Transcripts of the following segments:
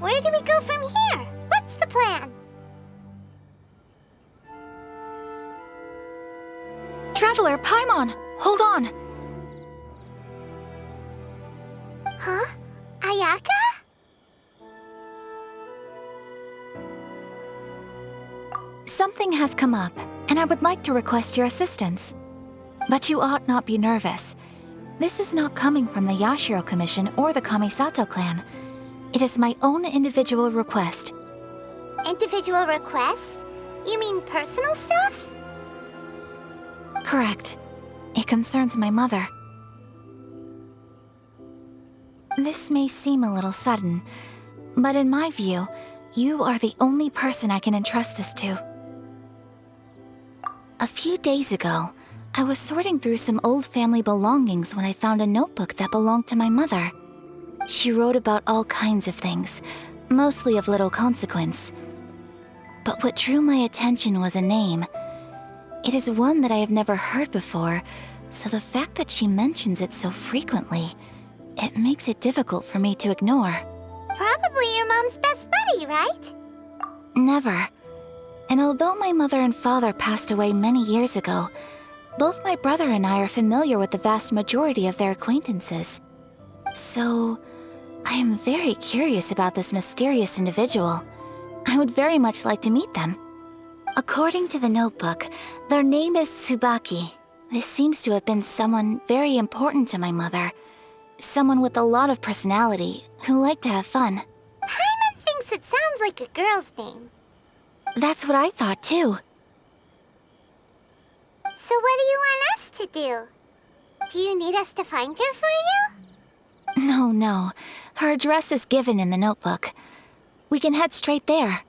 Where do we go from here? What's the plan? Traveler, Paimon, hold on. Huh? Ayaka? Something has come up, and I would like to request your assistance. But you ought not be nervous. This is not coming from the Yashiro Commission or the Kamisato clan. It is my own individual request. Individual request? You mean personal stuff? Correct. It concerns my mother. This may seem a little sudden, but in my view, you are the only person I can entrust this to. A few days ago, I was sorting through some old family belongings when I found a notebook that belonged to my mother. She wrote about all kinds of things, mostly of little consequence. But what drew my attention was a name. It is one that I have never heard before, so the fact that she mentions it so frequently, it makes it difficult for me to ignore. Probably your mom's best buddy, right? Never. And although my mother and father passed away many years ago, both my brother and I are familiar with the vast majority of their acquaintances. So, I am very curious about this mysterious individual. I would very much like to meet them. According to the notebook, their name is Tsubaki. This seems to have been someone very important to my mother. Someone with a lot of personality, who liked to have fun. Paimon thinks it sounds like a girl's name. That's what I thought too. So what do you want us to do? Do you need us to find her for you? No. Her address is given in the notebook. We can head straight there.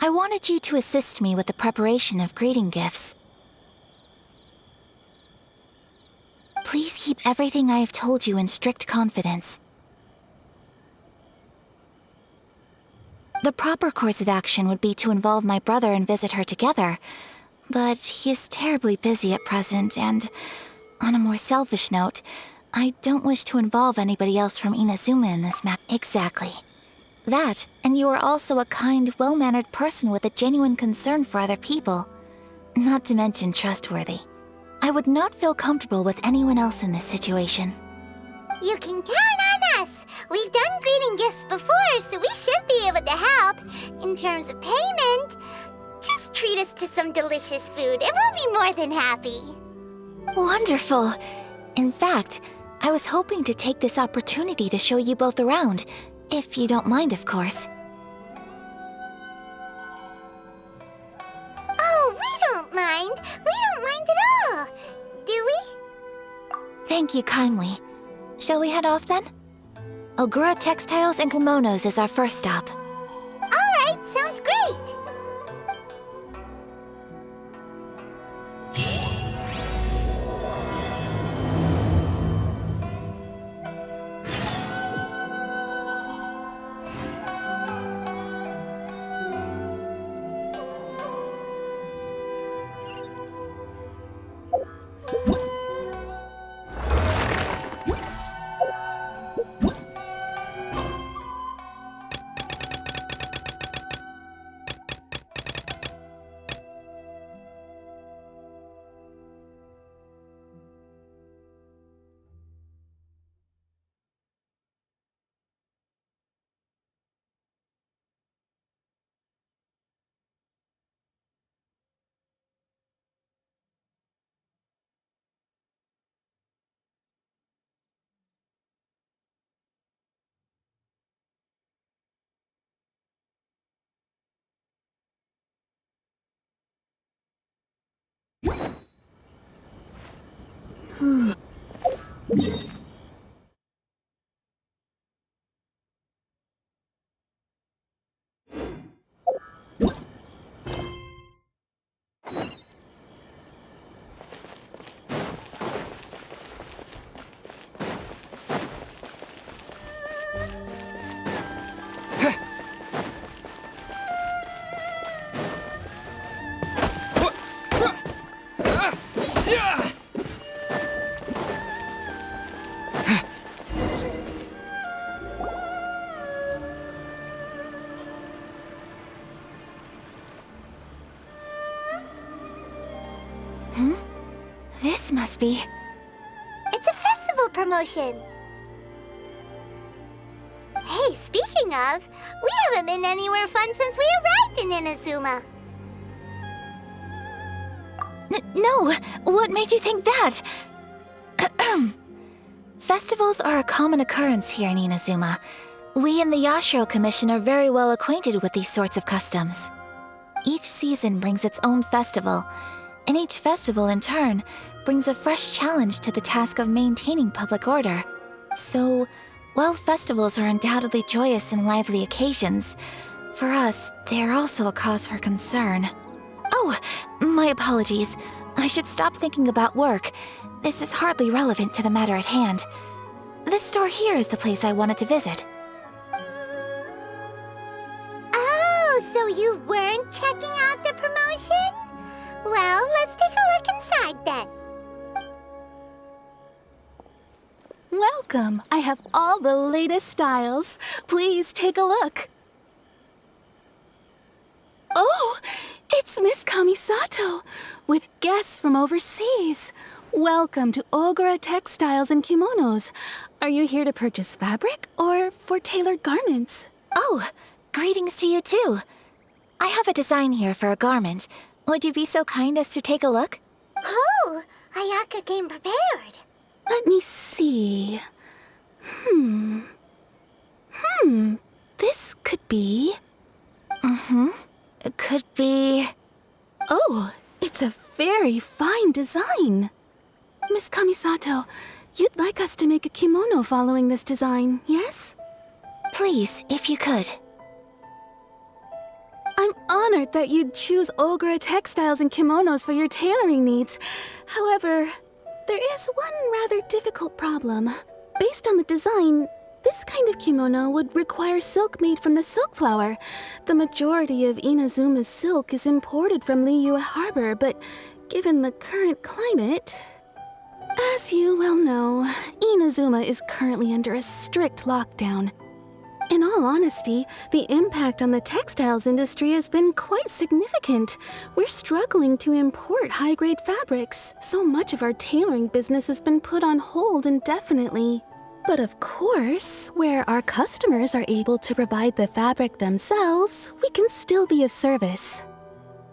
I wanted you to assist me with the preparation of greeting gifts. Please keep everything I have told you in strict confidence. The proper course of action would be to involve my brother and visit her together, but he is terribly busy at present, and on a more selfish note, I don't wish to involve anybody else from Inazuma in this matter. Exactly. That, and you are also a kind, well-mannered person with a genuine concern for other people. Not to mention trustworthy. I would not feel comfortable with anyone else in this situation. You can count on us! We've done greeting gifts before, so we should be able to help. In terms of payment, just treat us to some delicious food and we'll be more than happy. Wonderful! In fact, I was hoping to take this opportunity to show you both around, if you don't mind, of course. Oh, we don't mind. We don't mind at all. Do we? Thank you kindly. Shall we head off then? Ogura Textiles and Kimonos is our first stop. All right, sounds great. this must be. It's a festival promotion. Hey, speaking of, we haven't been anywhere fun since we arrived in Inazuma. No, what made you think that? Festivals are a common occurrence here in Inazuma. We in the Yashiro Commission are very well acquainted with these sorts of customs. Each season brings its own festival, and each festival, in turn, brings a fresh challenge to the task of maintaining public order. So, while festivals are undoubtedly joyous and lively occasions, for us, they are also a cause for concern. Oh, my apologies. I should stop thinking about work. This is hardly relevant to the matter at hand. This store here is the place I wanted to visit. Oh, so you weren't checking out the promotion? Well, let's take a look inside then. Welcome. I have all the latest styles. Please take a look. Oh, it's Miss Kamisato, with guests from overseas. Welcome to Ogura Textiles and Kimonos. Are you here to purchase fabric or for tailored garments? Oh, greetings to you too. I have a design here for a garment. Would you be so kind as to take a look? Oh, Ayaka came prepared. Let me see. This could be... It could be... Oh, it's a very fine design. Miss Kamisato, you'd like us to make a kimono following this design, yes? Please, if you could. I'm honored that you'd choose Ogura Textiles and Kimonos for your tailoring needs. However, there is one rather difficult problem. Based on the design, this kind of kimono would require silk made from the silk flower. The majority of Inazuma's silk is imported from Liyue Harbor, but given the current climate... As you well know, Inazuma is currently under a strict lockdown. In all honesty, the impact on the textiles industry has been quite significant. We're struggling to import high-grade fabrics. So much of our tailoring business has been put on hold indefinitely. But of course, where our customers are able to provide the fabric themselves, we can still be of service.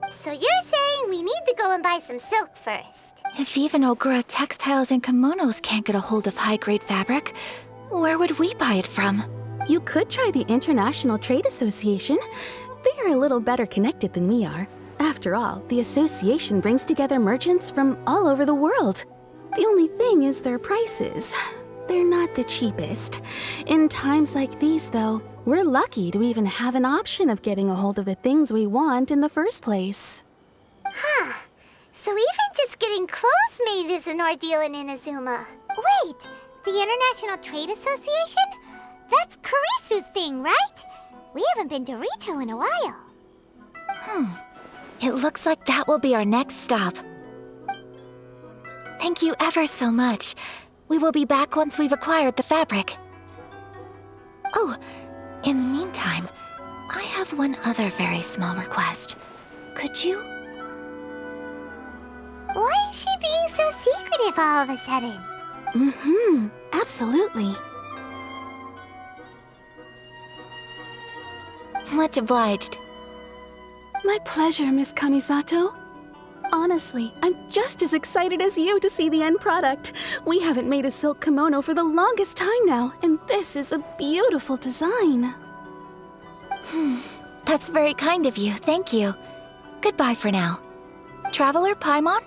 So you're saying we need to go and buy some silk first? If even Ogura Textiles and Kimonos can't get a hold of high-grade fabric, where would we buy it from? You could try the International Trade Association. They are a little better connected than we are. After all, the association brings together merchants from all over the world. The only thing is their prices. They're not the cheapest. In times like these, though, we're lucky to even have an option of getting a hold of the things we want in the first place. Huh. So even just getting clothes made is an ordeal in Inazuma. Wait, the International Trade Association? That's Kurisu's thing, right? We haven't been to Rito in a while. It looks like that will be our next stop. Thank you ever so much. We will be back once we've acquired the fabric. Oh, in the meantime, I have one other very small request. Could you? Why is she being so secretive all of a sudden? Absolutely. Much obliged. My pleasure, Miss Kamisato. Honestly, I'm just as excited as you to see the end product. We haven't made a silk kimono for the longest time now, and this is a beautiful design. That's very kind of you, thank you. Goodbye for now. Traveler Paimon,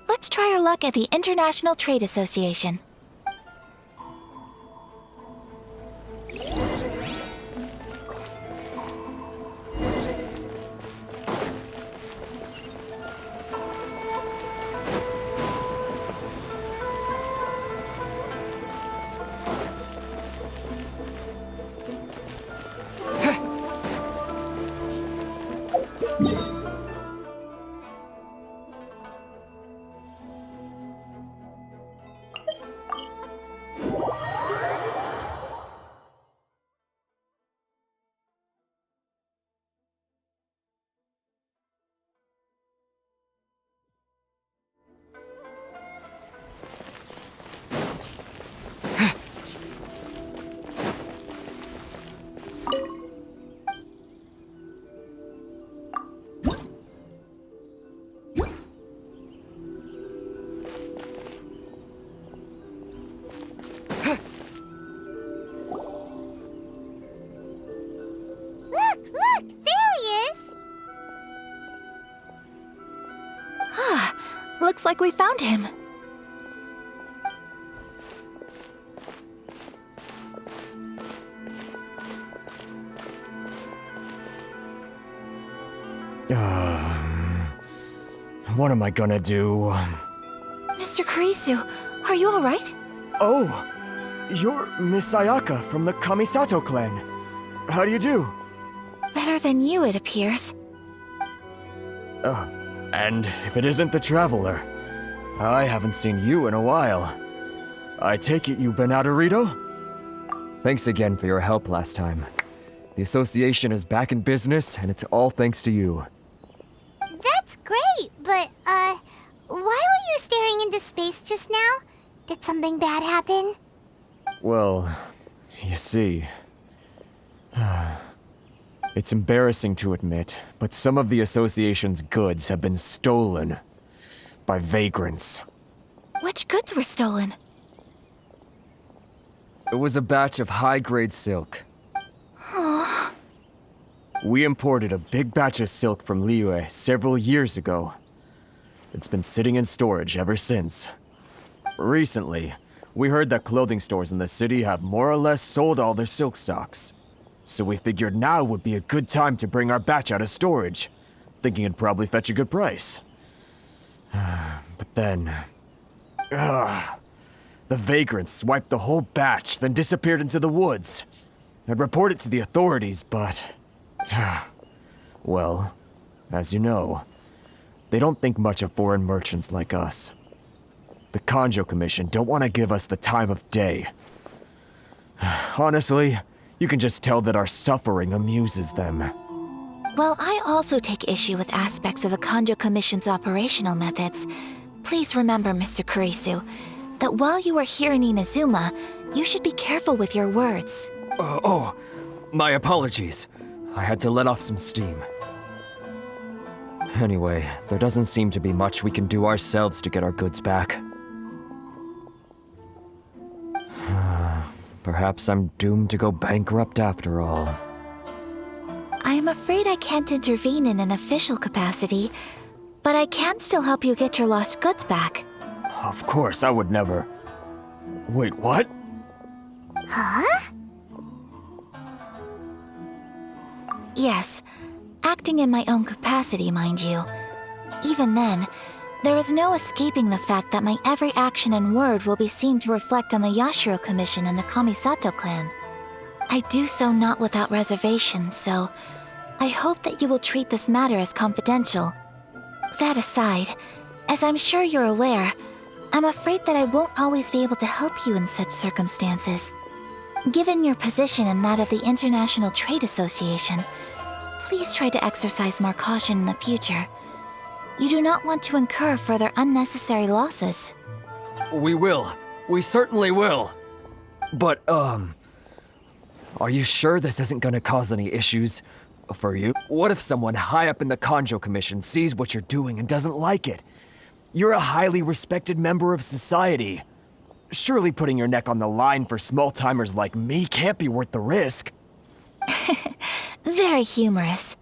let's try our luck at the International Trade Association. Looks like we found him. What am I gonna do? Mr. Kurisu, are you alright? Oh! You're Miss Sayaka from the Kamisato clan. How do you do? Better than you, it appears. And if it isn't the Traveler, I haven't seen you in a while. I take it you've been out of Rito? Thanks again for your help last time. The association is back in business, and it's all thanks to you. That's great, but, why were you staring into space just now? Did something bad happen? Well, you see... It's embarrassing to admit, but some of the association's goods have been stolen by vagrants. Which goods were stolen? It was a batch of high-grade silk. We imported a big batch of silk from Liyue several years ago. It's been sitting in storage ever since. Recently, we heard that clothing stores in the city have more or less sold all their silk stocks. So we figured now would be a good time to bring our batch out of storage, thinking it'd probably fetch a good price. But then... the vagrants swiped the whole batch, then disappeared into the woods. I'd report it to the authorities, but... well, as you know, they don't think much of foreign merchants like us. The Kanjo Commission don't want to give us the time of day. Honestly, you can just tell that our suffering amuses them. Well, I also take issue with aspects of the Kanjo Commission's operational methods. Please remember, Mr. Kurisu, that while you are here in Inazuma, you should be careful with your words. My apologies. I had to let off some steam. Anyway, there doesn't seem to be much we can do ourselves to get our goods back. Perhaps I'm doomed to go bankrupt after all. I am afraid I can't intervene in an official capacity, but I can still help you get your lost goods back. Of course, I would never... Wait, what? Huh? Yes, acting in my own capacity, mind you. Even then, there is no escaping the fact that my every action and word will be seen to reflect on the Yashiro Commission and the Kamisato clan. I do so not without reservation, so I hope that you will treat this matter as confidential. That aside, as I'm sure you're aware, I'm afraid that I won't always be able to help you in such circumstances. Given your position and that of the International Trade Association, please try to exercise more caution in the future. You do not want to incur further unnecessary losses. We will. We certainly will. But, are you sure this isn't gonna cause any issues for you? What if someone high up in the Kanjo Commission sees what you're doing and doesn't like it? You're a highly respected member of society. Surely putting your neck on the line for small-timers like me can't be worth the risk. Very humorous.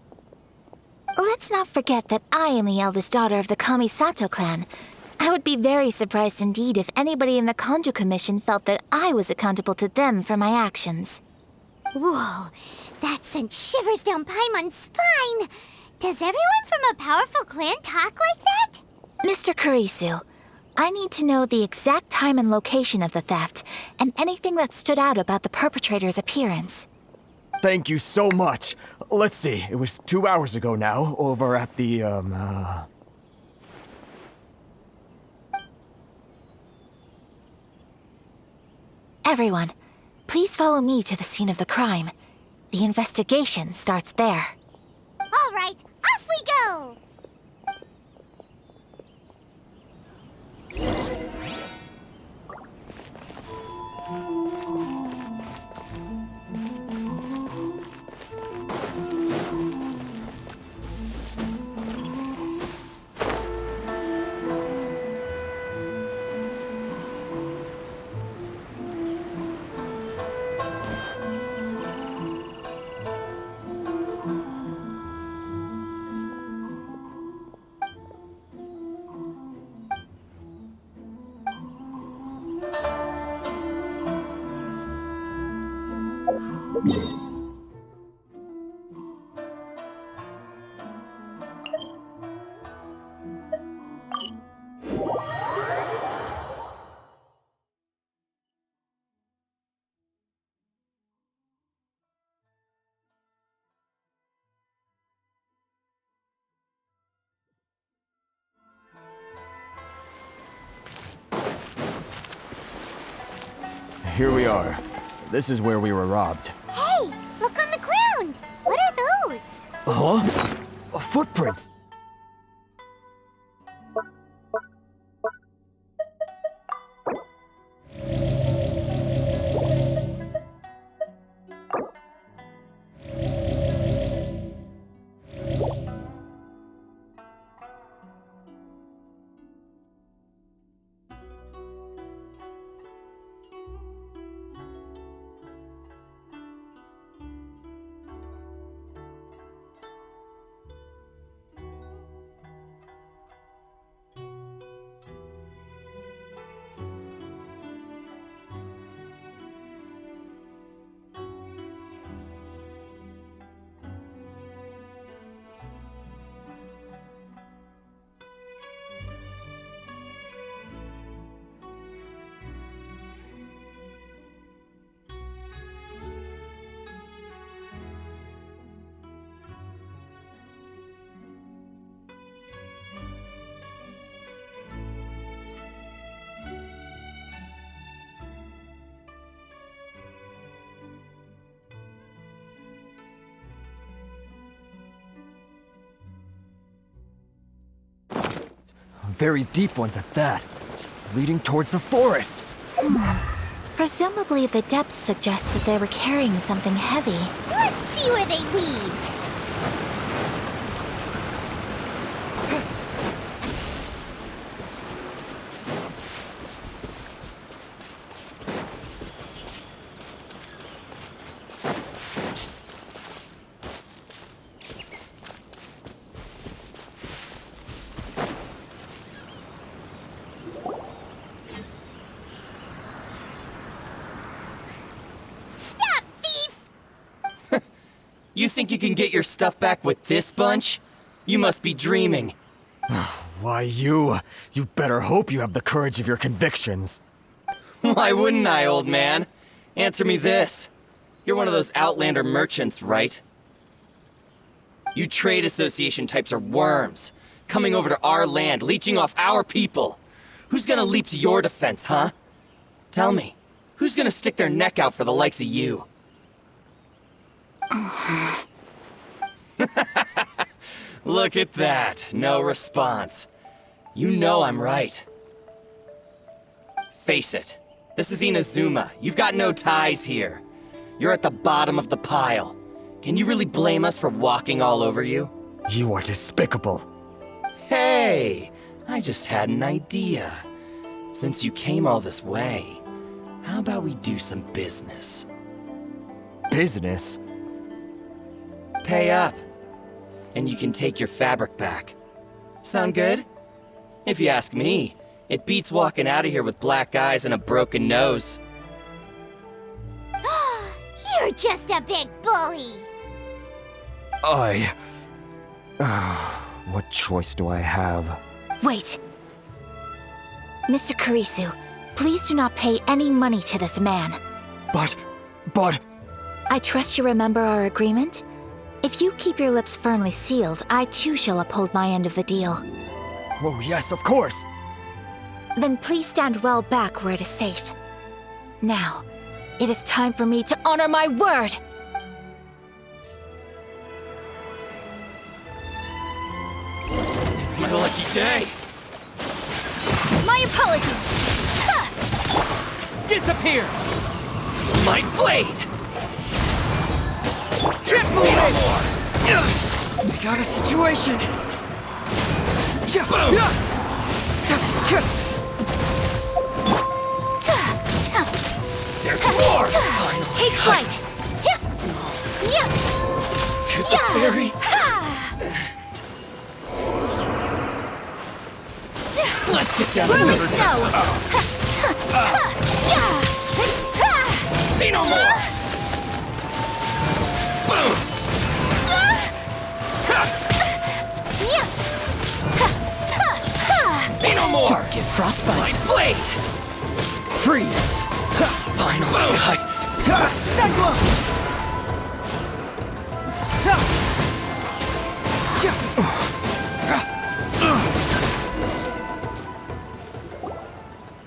Let's not forget that I am the eldest daughter of the Kamisato clan. I would be very surprised indeed if anybody in the Kanjo Commission felt that I was accountable to them for my actions. Whoa, that sent shivers down Paimon's spine. Does everyone from a powerful clan talk like that? Mr. Kurisu, I need to know the exact time and location of the theft, and anything that stood out about the perpetrator's appearance. Thank you so much. Let's see, it was 2 hours ago now, over at the, Everyone, please follow me to the scene of the crime. The investigation starts there. All right, off we go! here we are. This is where we were robbed. Hey, look on the ground. What are those? Huh? Footprints! Very deep ones at that, leading towards the forest. Presumably, the depth suggests that they were carrying something heavy. Let's see where they lead. You think you can get your stuff back with this bunch? You must be dreaming. Why, you better hope you have the courage of your convictions. Why wouldn't I, old man? Answer me this. You're one of those Outlander merchants, right? You trade association types are worms, coming over to our land, leeching off our people. Who's gonna leap to your defense, huh? Tell me, who's gonna stick their neck out for the likes of you? Look at that. No response. You know I'm right. Face it. This is Inazuma. You've got no ties here. You're at the bottom of the pile. Can you really blame us for walking all over you? You are despicable. Hey! I just had an idea. Since you came all this way, how about we do some business? Business? Pay up, and you can take your fabric back. Sound good? If you ask me, it beats walking out of here with black eyes and a broken nose. You're just a big bully. What choice do I have? Wait! Mr. Kurisu, please do not pay any money to this man. But... I trust you remember our agreement? If you keep your lips firmly sealed, I too shall uphold my end of the deal. Oh, yes, of course! Then please stand well back where it is safe. Now, it is time for me to honor my word! It's my lucky day! My apologies! Disappear! My blade! Get moving! I got a situation! Boom! There's more! Take flight! To the fairy! Let's get down to Burn another snow! See no more! Boom! See no more! Target frostbite. My blade! Freeze. Final boom! Cyclone.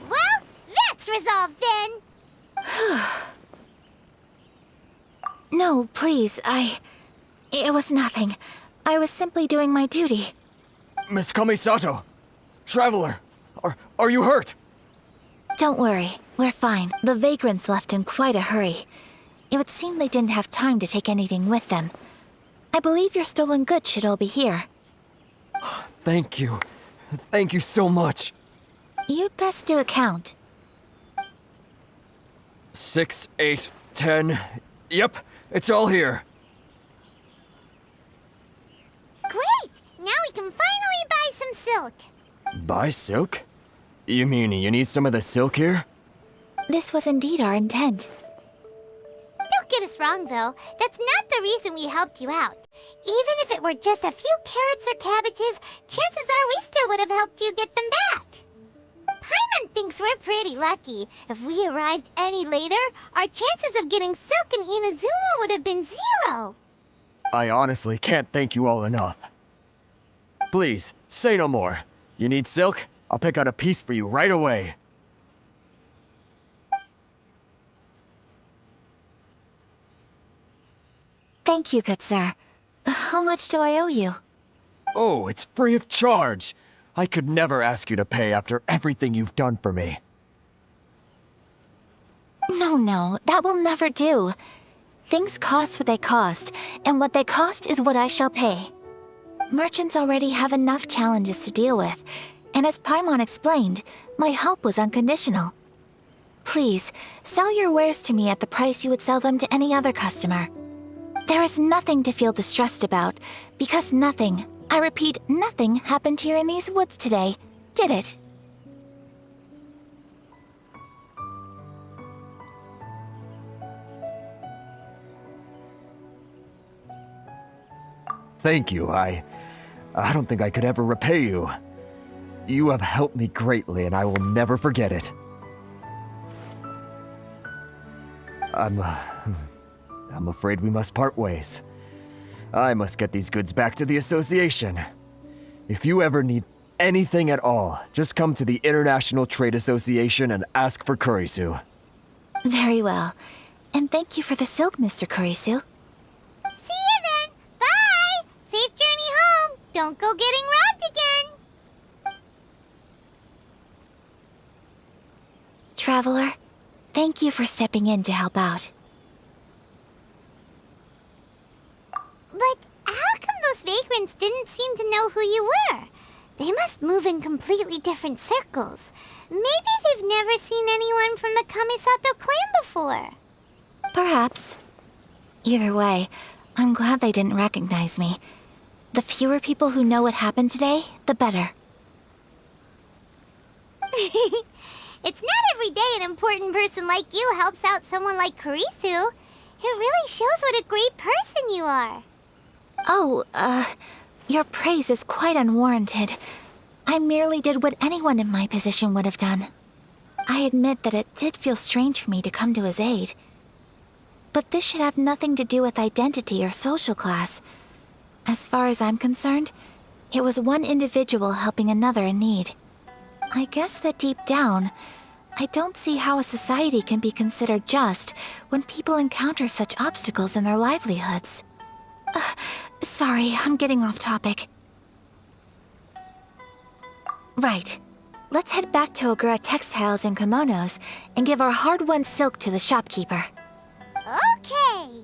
Well, that's resolved then. Please, It was nothing. I was simply doing my duty. Miss Kamisato! Traveler! Are you hurt? Don't worry, we're fine. The vagrants left in quite a hurry. It would seem they didn't have time to take anything with them. I believe your stolen goods should all be here. Thank you. Thank you so much. You'd best do a count. 6, 8, 10. Yep, it's all here. Great! Now we can finally buy some silk. Buy silk? You mean you need some of the silk here? This was indeed our intent. Don't get us wrong, though. That's not the reason we helped you out. Even if it were just a few carrots or cabbages, chances are we still would have helped you get them back. Paimon thinks we're pretty lucky. If we arrived any later, our chances of getting silk in Inazuma would have been 0. I honestly can't thank you all enough. Please, say no more. You need silk? I'll pick out a piece for you right away. Thank you, good sir. How much do I owe you? Oh, it's free of charge. I could never ask you to pay after everything you've done for me. No, that will never do. Things cost what they cost, and what they cost is what I shall pay. Merchants already have enough challenges to deal with, and as Paimon explained, my help was unconditional. Please, sell your wares to me at the price you would sell them to any other customer. There is nothing to feel distressed about, because nothing, I repeat, nothing happened here in these woods today, did it? Thank you. I don't think I could ever repay you. You have helped me greatly, and I will never forget it. I'm afraid we must part ways. I must get these goods back to the association. If you ever need anything at all, just come to the International Trade Association and ask for Kurisu. Very well. And thank you for the silk, Mr. Kurisu. See you then. Bye. Safe journey home. Don't go getting robbed again. Traveler, thank you for stepping in to help out. But how come those vagrants didn't seem to know who you were? They must move in completely different circles. Maybe they've never seen anyone from the Kamisato clan before. Perhaps. Either way, I'm glad they didn't recognize me. The fewer people who know what happened today, the better. It's not every day an important person like you helps out someone like Kurisu. It really shows what a great person you are. Oh, your praise is quite unwarranted. I merely did what anyone in my position would have done. I admit that it did feel strange for me to come to his aid. But this should have nothing to do with identity or social class. As far as I'm concerned, it was one individual helping another in need. I guess that deep down, I don't see how a society can be considered just when people encounter such obstacles in their livelihoods. Sorry, I'm getting off topic. Right. Let's head back to Ogura Textiles and Kimonos and give our hard-won silk to the shopkeeper. Okay.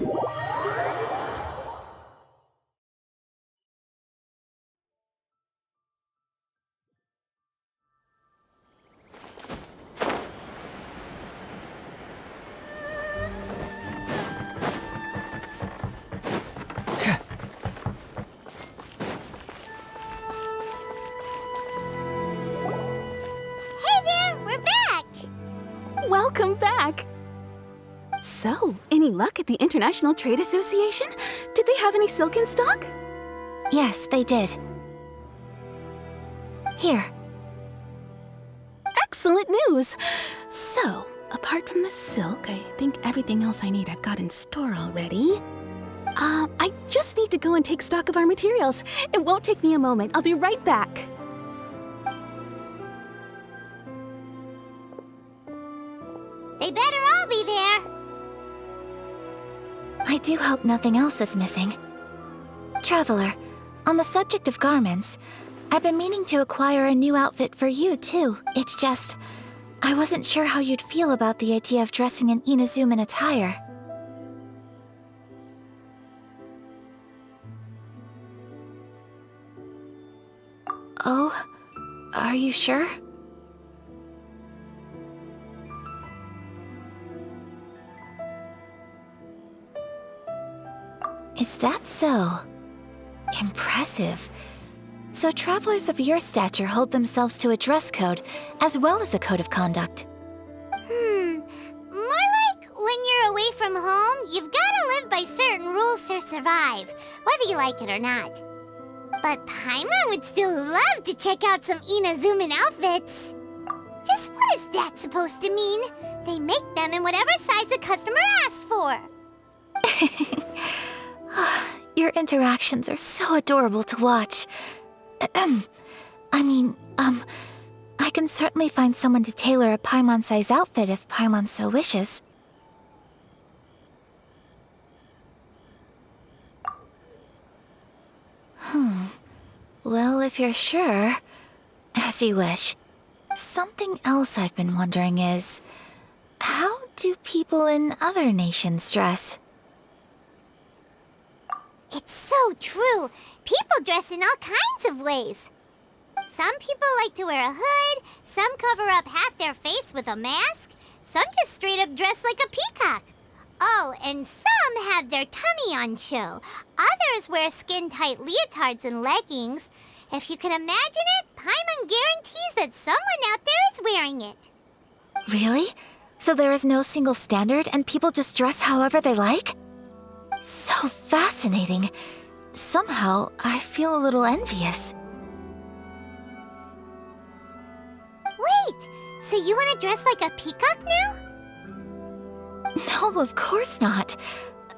Hey there, we're back! Welcome back! So, any luck at the International Trade Association? Did they have any silk in stock? Yes, they did. Here. Excellent news! So, apart from the silk, I think everything else I need I've got in store already. I just need to go and take stock of our materials. It won't take me a moment. I'll be right back. They better all be there. I do hope nothing else is missing. Traveler, on the subject of garments, I've been meaning to acquire a new outfit for you, too. It's just, I wasn't sure how you'd feel about the idea of dressing in Inazuman attire. Oh, are you sure? Is that so? Impressive. So travelers of your stature hold themselves to a dress code, as well as a code of conduct. More like when you're away from home, you've gotta live by certain rules to survive, whether you like it or not. But Paimon would still love to check out some Inazuman outfits. Just what is that supposed to mean? They make them in whatever size the customer asks for. Your interactions are so adorable to watch. I can certainly find someone to tailor a Paimon-size outfit if Paimon so wishes. Well, if you're sure, as you wish. Something else I've been wondering is, how do people in other nations dress? It's so true. People dress in all kinds of ways. Some people like to wear a hood, some cover up half their face with a mask, some just straight up dress like a peacock. Oh, and some have their tummy on show. Others wear skin-tight leotards and leggings. If you can imagine it, Paimon guarantees that someone out there is wearing it. Really? So there is no single standard and people just dress however they like? So fascinating. Somehow, I feel a little envious. Wait, so you want to dress like a peacock now? No, of course not.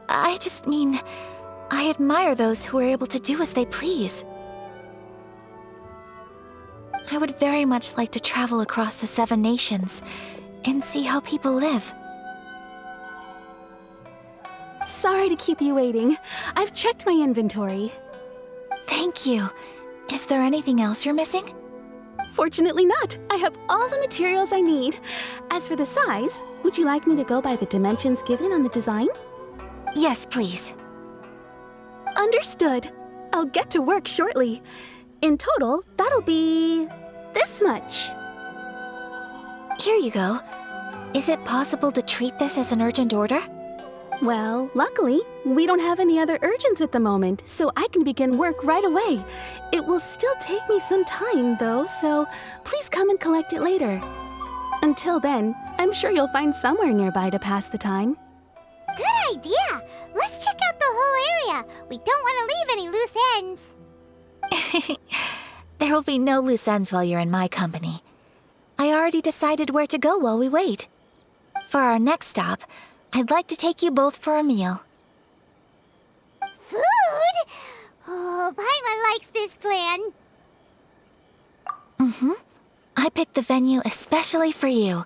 I just mean, I admire those who are able to do as they please. I would very much like to travel across the 7 nations and see how people live. Sorry to keep you waiting. I've checked my inventory. Thank you. Is there anything else you're missing? Fortunately not. I have all the materials I need. As for the size, would you like me to go by the dimensions given on the design? Yes, please. Understood. I'll get to work shortly. In total, that'll be this much. Here you go. Is it possible to treat this as an urgent order? Well, luckily, we don't have any other urgents at the moment, so I can begin work right away. It will still take me some time, though, so please come and collect it later. Until then, I'm sure you'll find somewhere nearby to pass the time. Good idea. Let's check out the whole area. We don't want to leave any loose ends. There will be no loose ends while you're in my company. I already decided where to go while we wait. For our next stop, I'd like to take you both for a meal. Food? Oh, Paimon likes this plan. I picked the venue especially for you.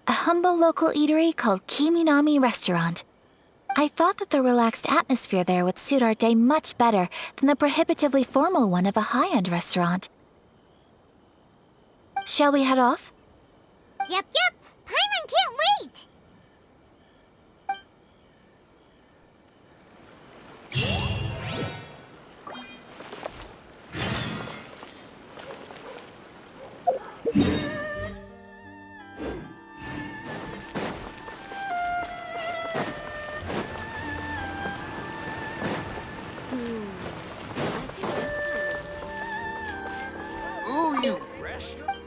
A humble local eatery called Kiminami Restaurant. I thought that the relaxed atmosphere there would suit our day much better than the prohibitively formal one of a high-end restaurant. Shall we head off? Yep. Paimon can't wait. Ooh, you restaurant?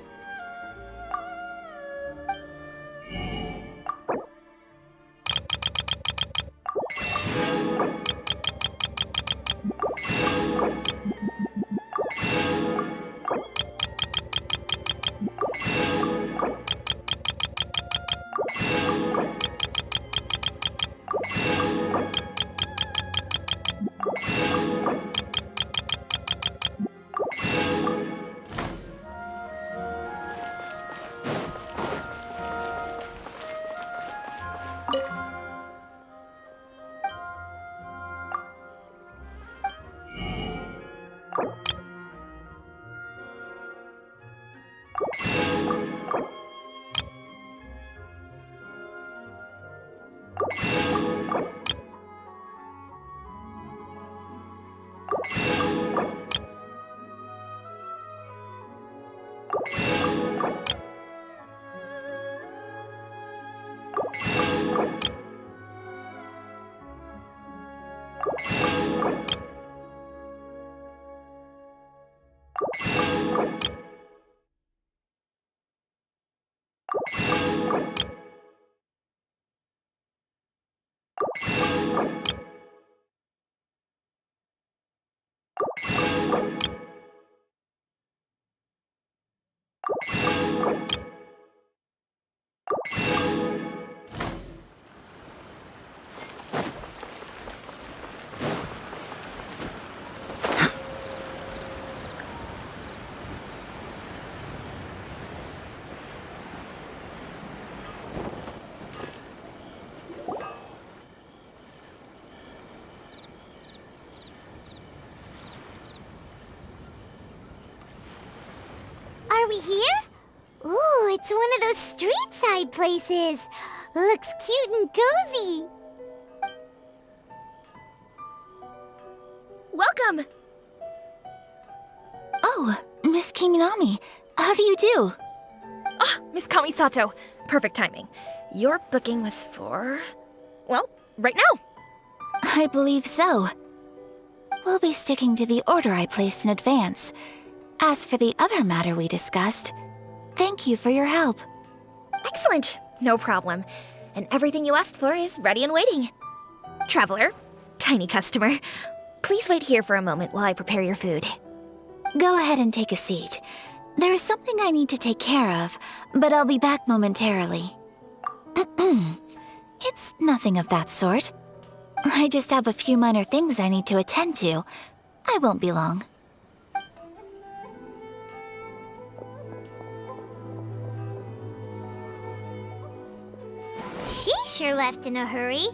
Are we here? Ooh, it's one of those street side places. Looks cute and cozy. Welcome! Oh, Miss Kiminami, how do you do? Ah, Miss Kamisato. Perfect timing. Your booking was for... well, right now. I believe so. We'll be sticking to the order I placed in advance. As for the other matter we discussed, thank you for your help. Excellent. No problem. And everything you asked for is ready and waiting. Traveler, tiny customer, please wait here for a moment while I prepare your food. Go ahead and take a seat. There is something I need to take care of, but I'll be back momentarily. It's nothing of that sort. I just have a few minor things I need to attend to. I won't be long. She sure left in a hurry.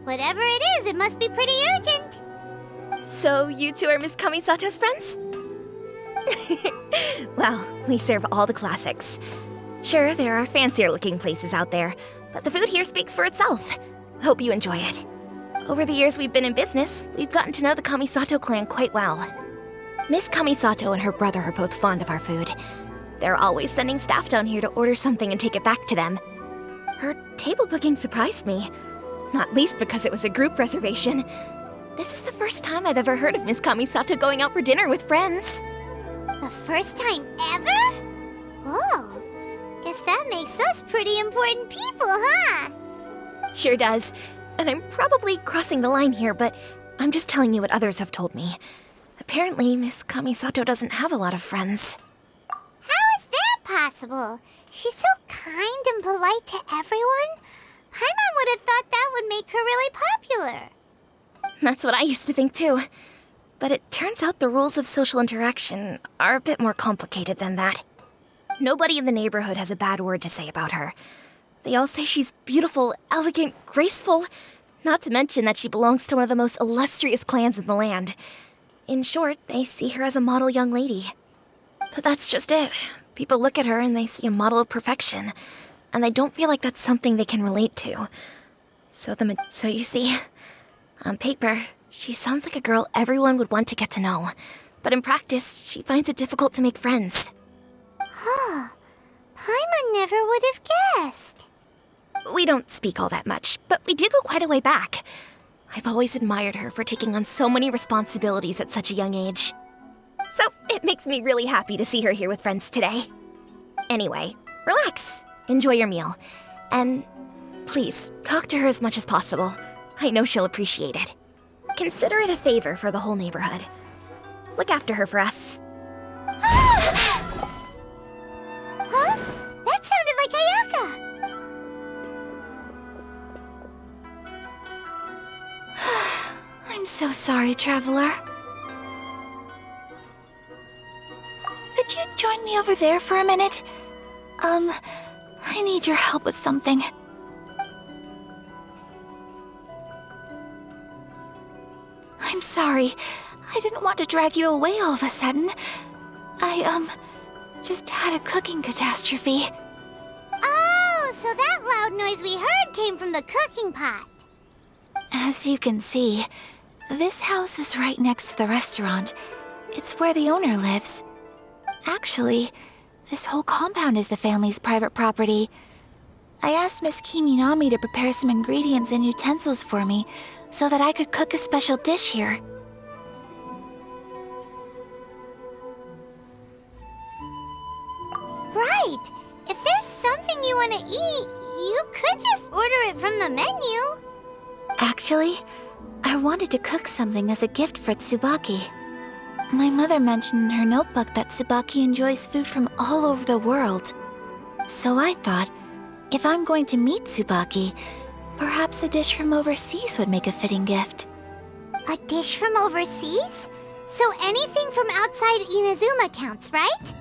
Whatever it is, it must be pretty urgent. So you two are Miss Kamisato's friends? Well, we serve all the classics. Sure, there are fancier-looking places out there, but the food here speaks for itself. Hope you enjoy it. Over the years we've been in business, we've gotten to know the Kamisato clan quite well. Miss Kamisato and her brother are both fond of our food. They're always sending staff down here to order something and take it back to them. Her table booking surprised me, not least because it was a group reservation. This is the first time I've ever heard of Miss Kamisato going out for dinner with friends. The first time ever? Oh, guess that makes us pretty important people, huh? Sure does. And I'm probably crossing the line here, but I'm just telling you what others have told me. Apparently, Miss Kamisato doesn't have a lot of friends. How is that possible? She's so kind and polite to everyone. My mom would have thought that would make her really popular. That's what I used to think too. But it turns out the rules of social interaction are a bit more complicated than that. Nobody in the neighborhood has a bad word to say about her. They all say she's beautiful, elegant, graceful, not to mention that she belongs to one of the most illustrious clans in the land. In short, they see her as a model young lady. But that's just it. People look at her and they see a model of perfection, and they don't feel like that's something they can relate to. So you see, on paper, she sounds like a girl everyone would want to get to know. But in practice, she finds it difficult to make friends. Huh. Paimon never would have guessed. We don't speak all that much, but we do go quite a way back. I've always admired her for taking on so many responsibilities at such a young age. So it makes me really happy to see her here with friends today. Anyway, relax, enjoy your meal, and please, talk to her as much as possible. I know she'll appreciate it. Consider it a favor for the whole neighborhood. Look after her for us. Huh? That sounded like Ayaka! I'm so sorry, Traveler. Could you join me over there for a minute? I need your help with something. I'm sorry. I didn't want to drag you away all of a sudden. I, just had a cooking catastrophe. Oh, so that loud noise we heard came from the cooking pot. As you can see, this house is right next to the restaurant. It's where the owner lives. Actually, this whole compound is the family's private property. I asked Miss Kiminami to prepare some ingredients and utensils for me so that I could cook a special dish here. Right! If there's something you want to eat, you could just order it from the menu. Actually, I wanted to cook something as a gift for Tsubaki. My mother mentioned in her notebook that Tsubaki enjoys food from all over the world. So I thought, if I'm going to meet Tsubaki, perhaps a dish from overseas would make a fitting gift. A dish from overseas? So anything from outside Inazuma counts, right?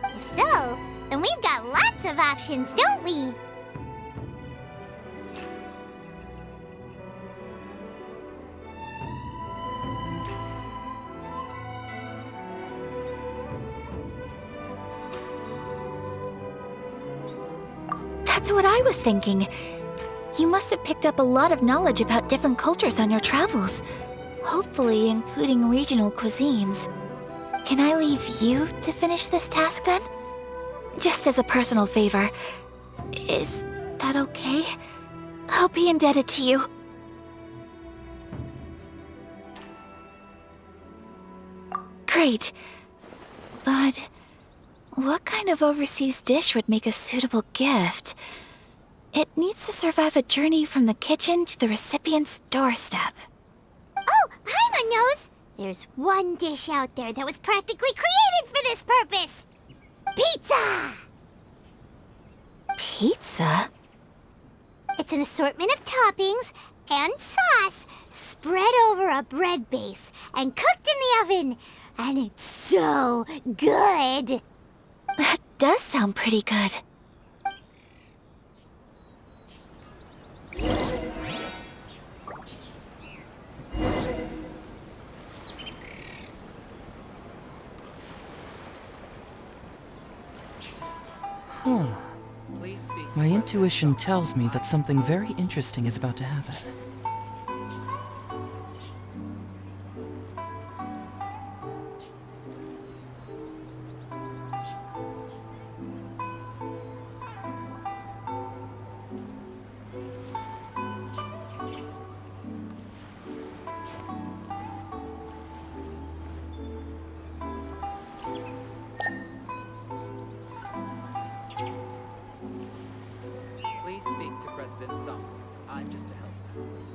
If so, then we've got lots of options, don't we? That's what I was thinking. You must have picked up a lot of knowledge about different cultures on your travels, hopefully including regional cuisines. Can I leave you to finish this task then? Just as a personal favor. Is that okay? I'll be indebted to you. Great. But what kind of overseas dish would make a suitable gift? It needs to survive a journey from the kitchen to the recipient's doorstep. Oh, Paimon knows! There's one dish out there that was practically created for this purpose! Pizza! Pizza? It's an assortment of toppings and sauce spread over a bread base and cooked in the oven. And it's so good! That does sound pretty good. My intuition tells me that something very interesting is about to happen. Please speak to President Song. I'm just a helper.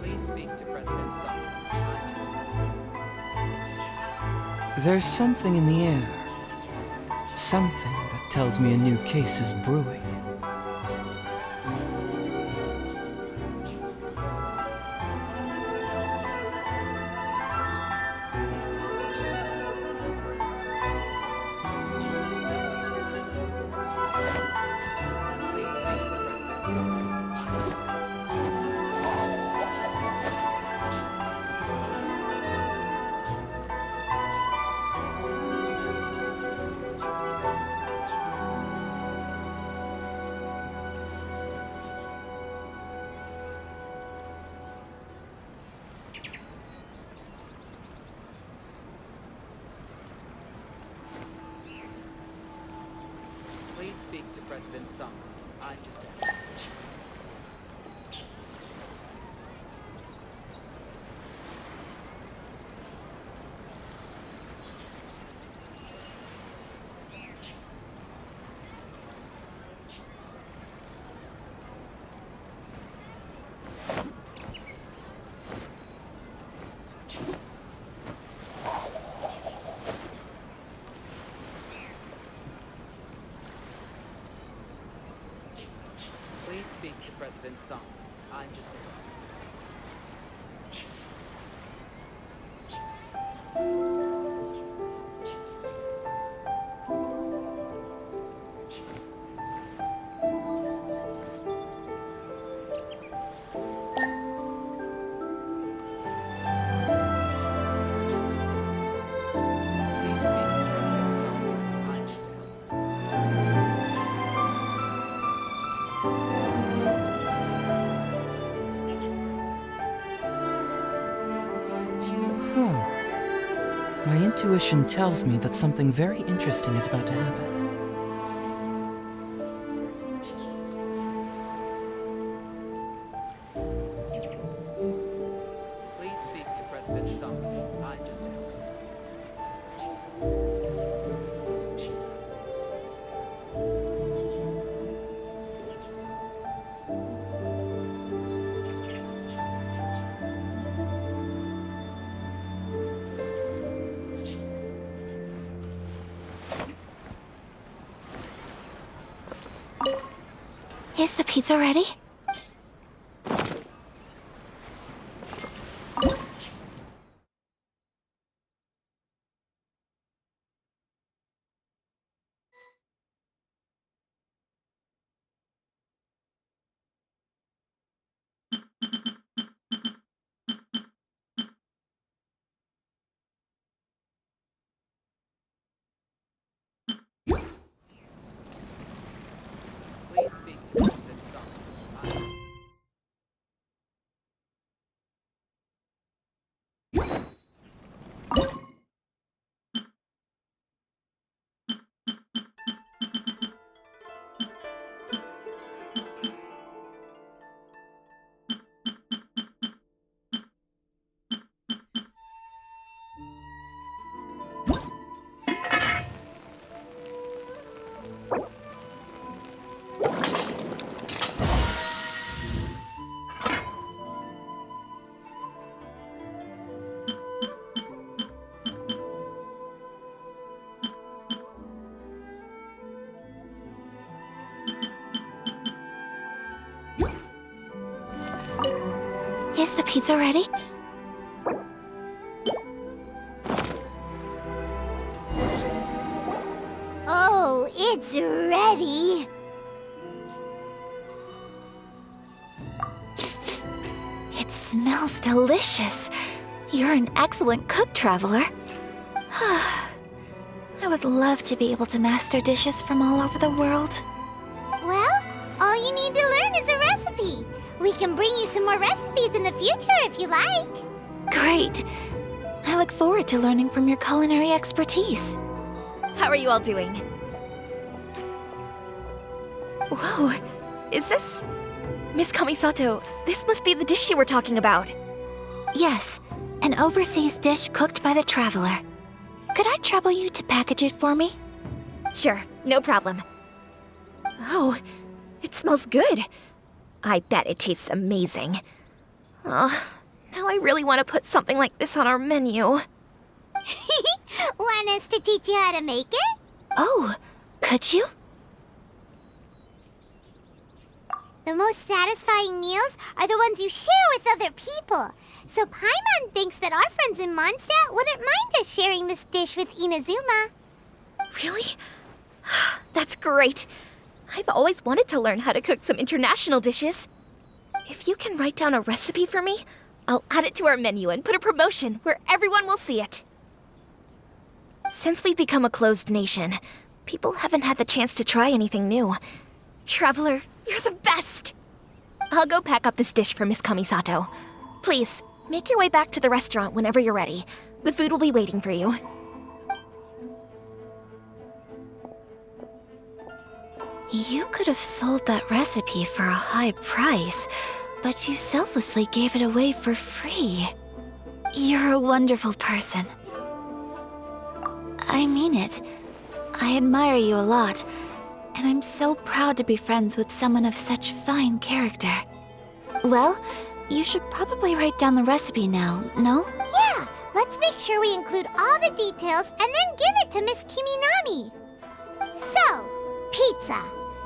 Please speak to President Song. I'm just a helper. There's something in the air. Something that tells me a new case is brewing. speak to President Sung. I'm just a helper. Please speak to President Sung. I'm just a helper. Please speak to President Sung. I'm just a helper. My intuition tells me that something very interesting is about to happen. Please speak to President Sung. I'm just a helper. Is the pizza ready? Please speak to President Sung. I'm Is the pizza ready? Oh, it's ready. It smells delicious. You're an excellent cook, Traveler. I would love to be able to master dishes from all over the world. Well, all you need to learn is a recipe. We can bring you some more recipes in the future if you like. Great. I look forward to learning from your culinary expertise. How are you all doing? Whoa, is this... Miss Kamisato, this must be the dish you were talking about. Yes, an overseas dish cooked by the Traveler. Could I trouble you to package it for me? Sure, no problem. Oh, it smells good. I bet it tastes amazing. Oh, now I really want to put something like this on our menu. Want us to teach you how to make it? Oh, could you? The most satisfying meals are the ones you share with other people. So Paimon thinks that our friends in Mondstadt wouldn't mind us sharing this dish with Inazuma. Really? That's great. I've always wanted to learn how to cook some international dishes. If you can write down a recipe for me, I'll add it to our menu and put a promotion where everyone will see it. Since we've become a closed nation, people haven't had the chance to try anything new. Traveler, you're the best! I'll go pack up this dish for Miss Kamisato. Please, make your way back to the restaurant whenever you're ready. The food will be waiting for you. You could have sold that recipe for a high price, but you selflessly gave it away for free. You're a wonderful person. I mean it. I admire you a lot, and I'm so proud to be friends with someone of such fine character. Well, you should probably write down the recipe now, no? Yeah, let's make sure we include all the details and then give it to Miss Kiminami. So, pizza.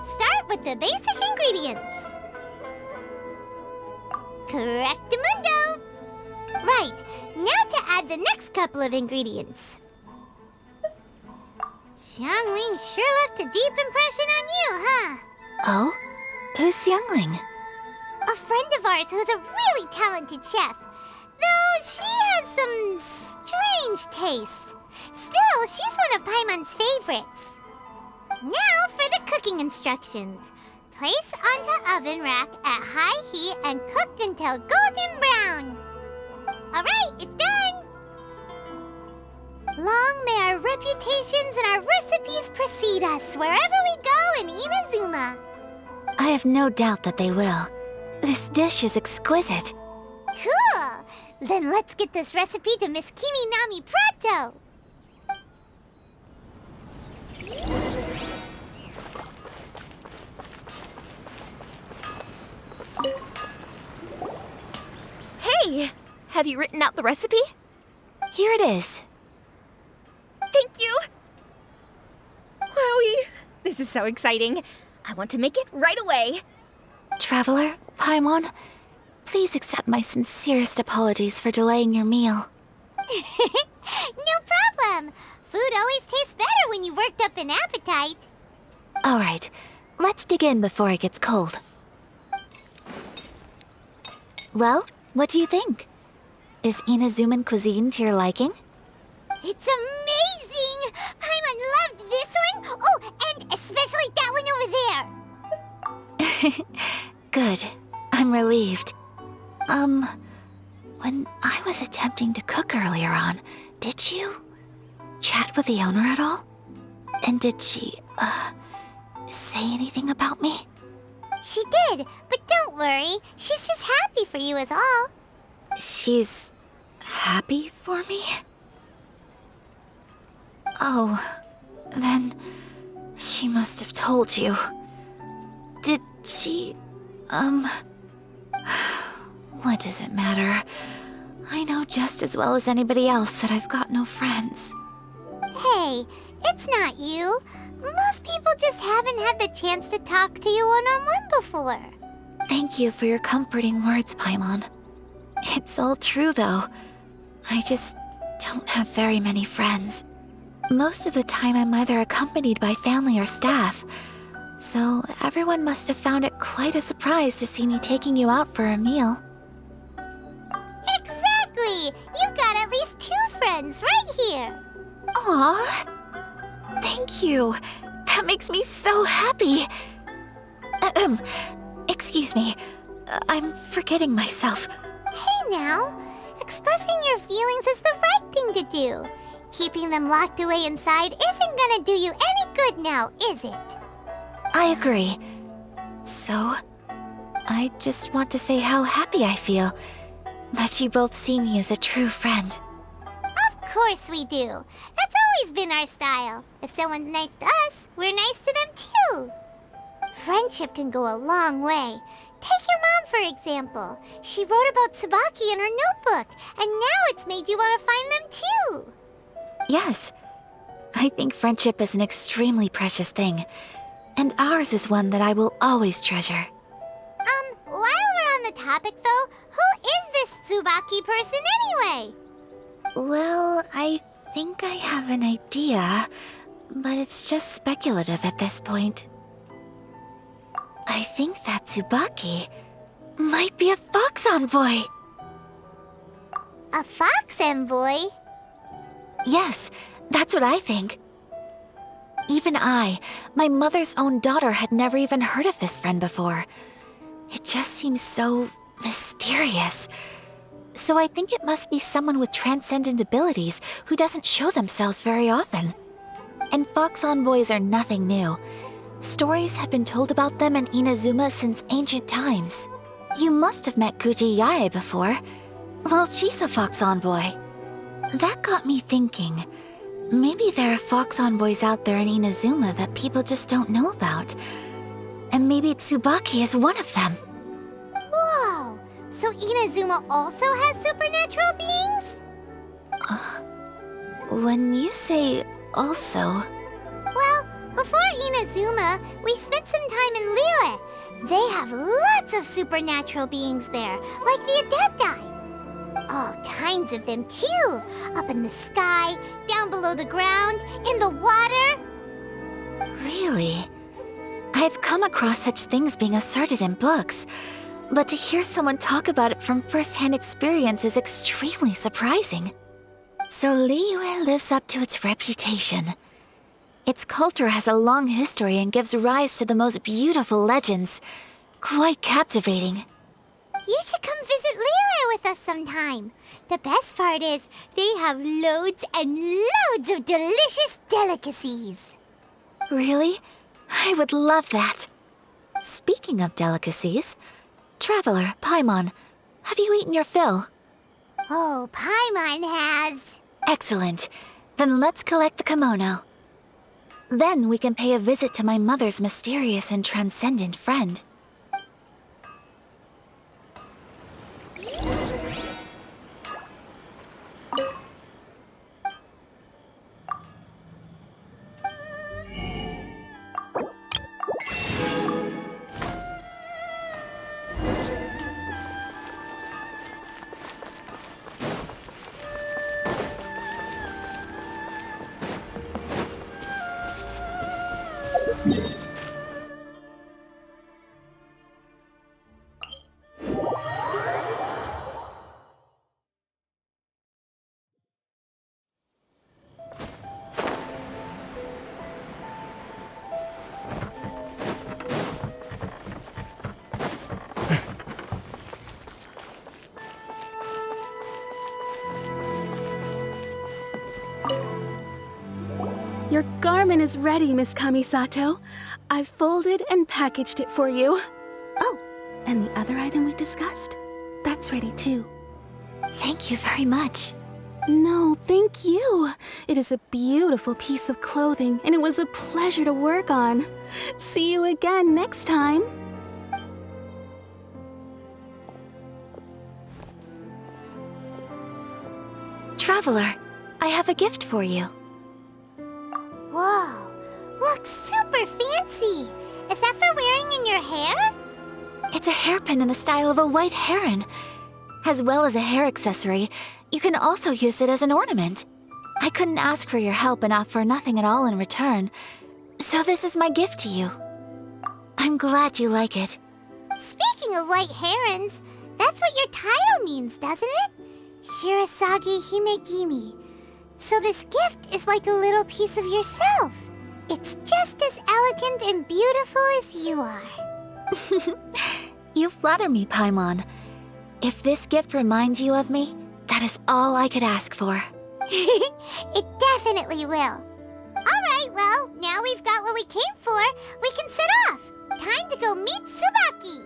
Start with the basic ingredients. Correctamundo. Right, now to add the next couple of ingredients. Xiangling sure left a deep impression on you, huh? Oh? Who's Xiangling? A friend of ours who's a really talented chef. Though she has some strange tastes. Still, she's one of Paimon's favorites. Now for the cooking instructions. Place onto oven rack at high heat and cooked until golden brown. Alright, it's done! Long may our reputations and our recipes precede us wherever we go in Inazuma. I have no doubt that they will. This dish is exquisite. Cool! Then let's get this recipe to Miss Kiminami pronto! Hey! Have you written out the recipe? Here it is. Thank you! Wowie! This is so exciting. I want to make it right away. Traveler, Paimon, please accept my sincerest apologies for delaying your meal. No problem! Food always tastes better when you've worked up an appetite. All right, let's dig in before it gets cold. Well, what do you think? Is Inazuman cuisine to your liking? It's amazing! Paimon loved this one! Oh, and especially that one over there! Good. I'm relieved. When I was attempting to cook earlier on, did you chat with the owner at all? And did she, say anything about me? She did, but don't worry. She's just happy for you is all. She's happy for me? Oh, then she must have told you. Did she, what does it matter? I know just as well as anybody else that I've got no friends. Hey, it's not you. Most people just haven't had the chance to talk to you one-on-one before. Thank you for your comforting words, Paimon. It's all true, though. I just don't have very many friends. Most of the time I'm either accompanied by family or staff, so everyone must have found it quite a surprise to see me taking you out for a meal. Exactly! You've got at least 2 friends right here. Aw, thank you. That makes me so happy. Excuse me. I'm forgetting myself. Hey now, expressing your feelings is the right thing to do. Keeping them locked away inside isn't gonna do you any good now, is it? I agree. So, I just want to say how happy I feel that you both see me as a true friend. Of course we do. That's always been our style. If someone's nice to us, we're nice to them too. Friendship can go a long way. Take your mom, for example. She wrote about Tsubaki in her notebook, and now it's made you want to find them too. Yes, I think friendship is an extremely precious thing, and ours is one that I will always treasure. While we're on the topic though, who is this Tsubaki person anyway? Well, I think I have an idea, but it's just speculative at this point. I think that Tsubaki might be a fox envoy. A fox envoy? Yes, that's what I think. Even I, my mother's own daughter, had never even heard of this friend before. It just seems so mysterious. So I think it must be someone with transcendent abilities who doesn't show themselves very often. And fox envoys are nothing new. Stories have been told about them in Inazuma since ancient times. You must have met Kuji Yae before. Well, she's a fox envoy. That got me thinking. Maybe there are fox envoys out there in Inazuma that people just don't know about. And maybe Tsubaki is one of them. Whoa! So Inazuma also has supernatural beings? When you say also... Well, before Inazuma, we spent some time in Liyue. They have lots of supernatural beings there, like the Adepti. All kinds of them too. Up in the sky, down below the ground, in the water. Really? I've come across such things being asserted in books, but to hear someone talk about it from first-hand experience is extremely surprising. So Liyue lives up to its reputation. Its culture has a long history and gives rise to the most beautiful legends. Quite captivating. You should come visit Liyue with us sometime. The best part is, they have loads and loads of delicious delicacies. Really? I would love that. Speaking of delicacies, Traveler, Paimon, have you eaten your fill? Oh, Paimon has. Excellent. Then let's collect the kimono. Then we can pay a visit to my mother's mysterious and transcendent friend. Your garment is ready, Miss Kamisato. I've folded and packaged it for you. Oh, and the other item we discussed? That's ready too. Thank you very much. No, thank you. It is a beautiful piece of clothing, and it was a pleasure to work on. See you again next time. Traveler, I have a gift for you. Whoa, looks super fancy. Is that for wearing in your hair? It's a hairpin in the style of a white heron. As well as a hair accessory, you can also use it as an ornament. I couldn't ask for your help and offer nothing at all in return, so this is my gift to you. I'm glad you like it. Speaking of white herons, that's what your title means, doesn't it? Shirasagi Himegimi. So this gift is like a little piece of yourself. It's just as elegant and beautiful as you are. You flatter me, Paimon. If this gift reminds you of me, that is all I could ask for. It definitely will. Alright, well, now we've got what we came for, we can set off. Time to go meet Tsubaki.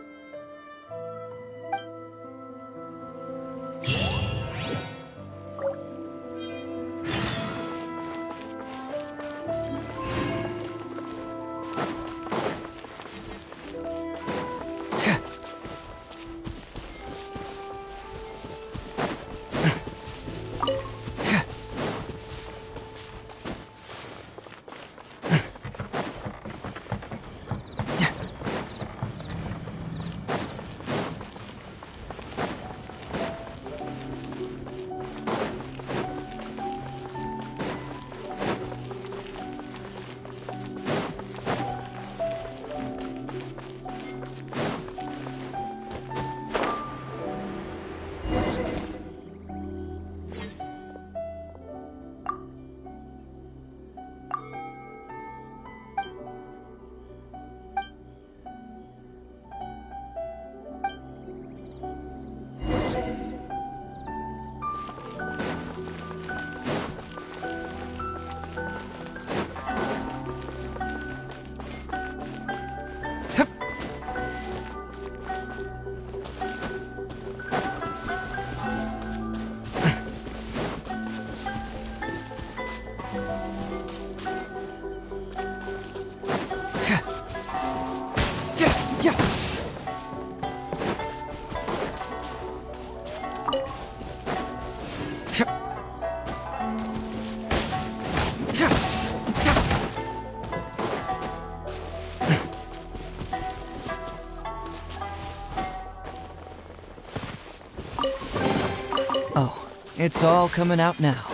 It's all coming out now.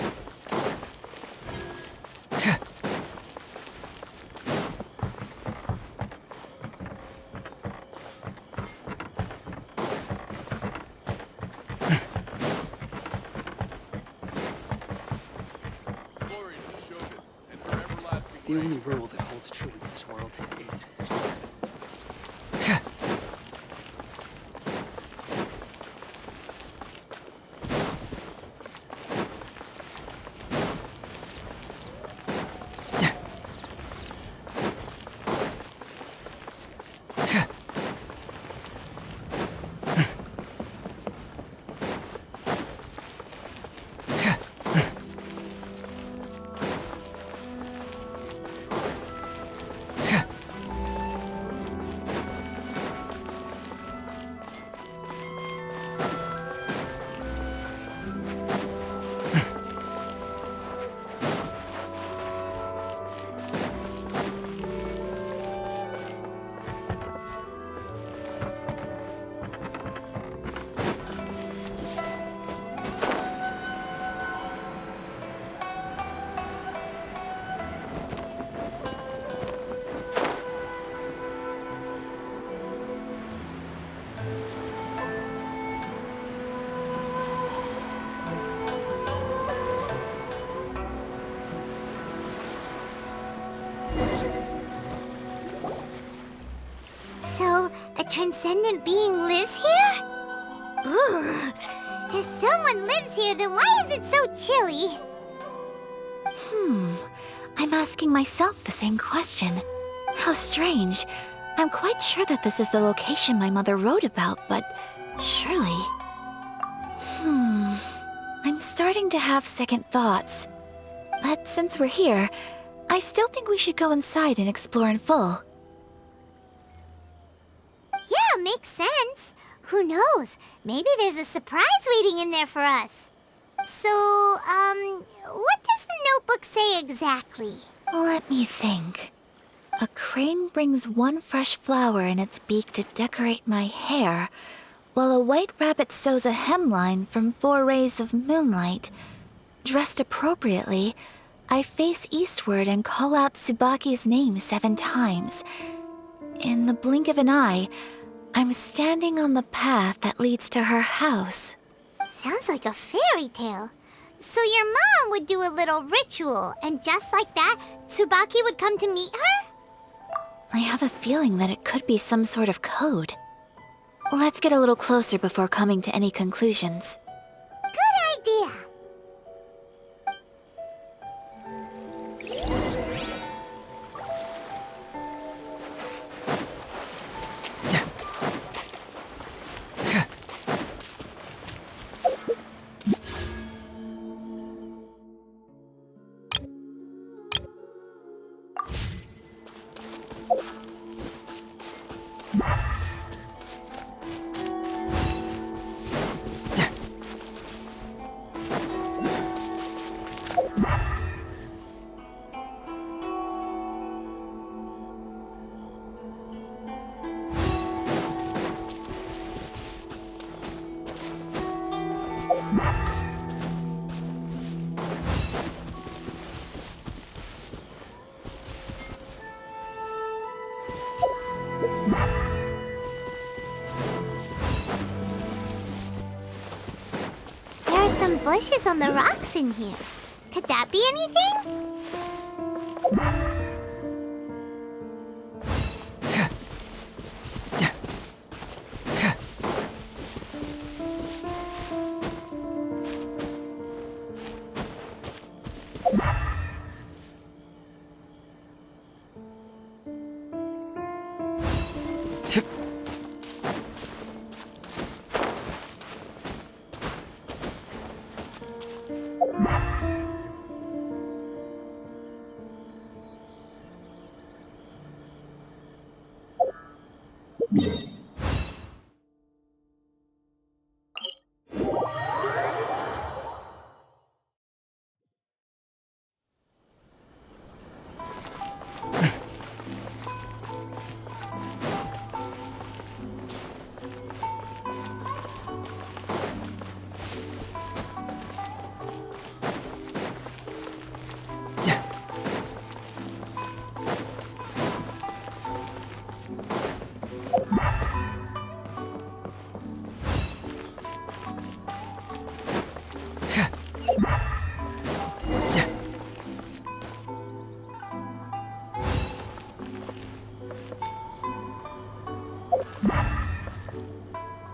The only rule that holds true in this world is... So, a transcendent being lives here? Ugh. If someone lives here, then why is it so chilly? I'm asking myself the same question. How strange. I'm quite sure that this is the location my mother wrote about, but surely... I'm starting to have second thoughts. But since we're here, I still think we should go inside and explore in full. Yeah, makes sense. Who knows? Maybe there's a surprise waiting in there for us. So, what does the notebook say exactly? Let me think. A crane brings one fresh flower in its beak to decorate my hair, while a white rabbit sews a hemline from 4 rays of moonlight. Dressed appropriately, I face eastward and call out Tsubaki's name 7 times. In the blink of an eye, I'm standing on the path that leads to her house. Sounds like a fairy tale. So your mom would do a little ritual, and just like that, Tsubaki would come to meet her? I have a feeling that it could be some sort of code. Let's get a little closer before coming to any conclusions. Good idea. There are some bushes on the rocks in here. Could that be anything?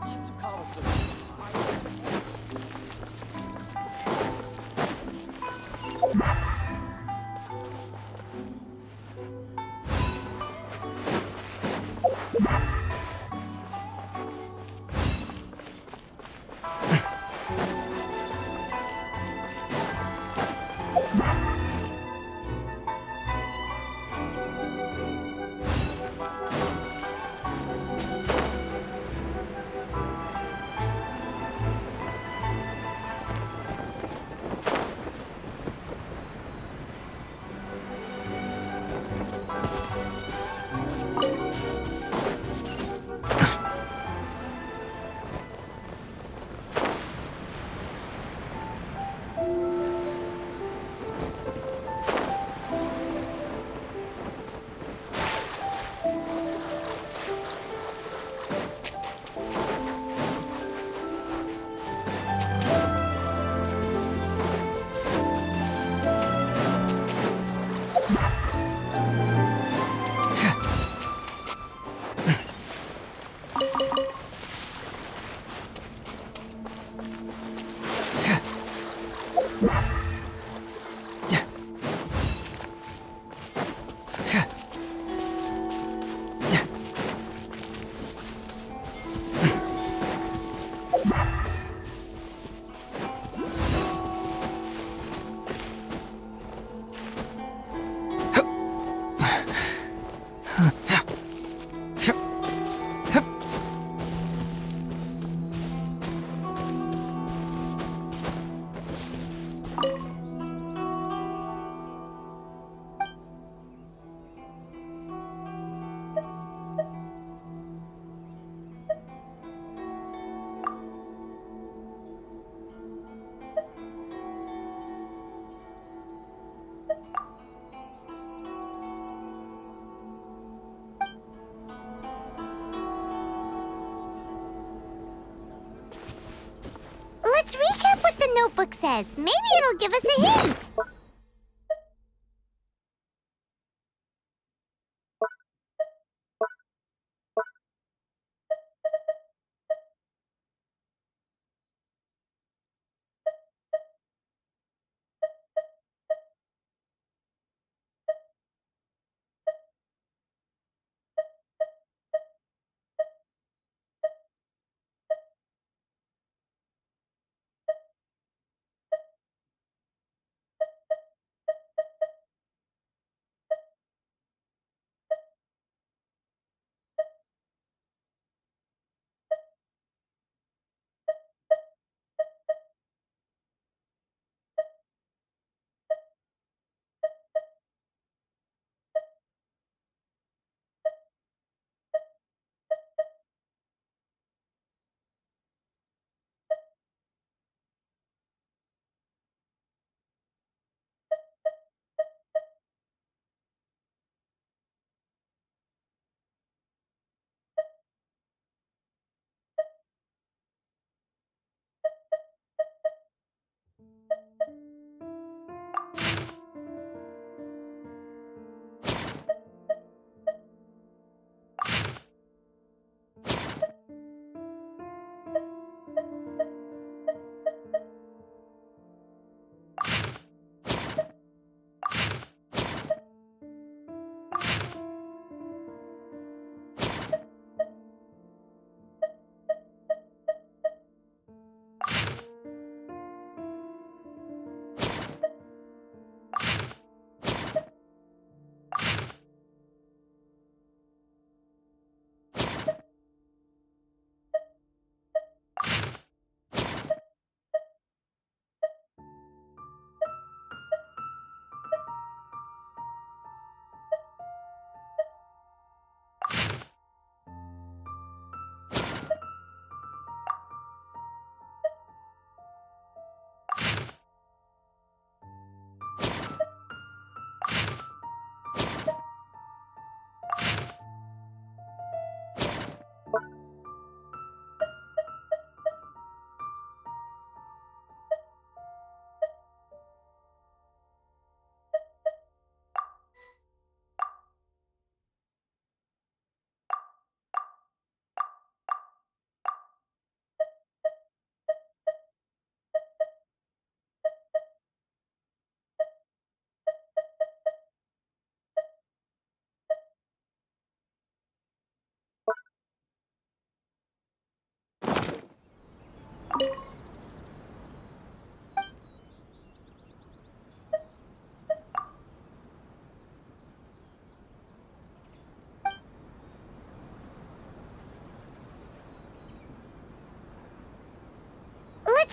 Lots of cobblestone. Let's recap what the notebook says. Maybe it'll give us a hint.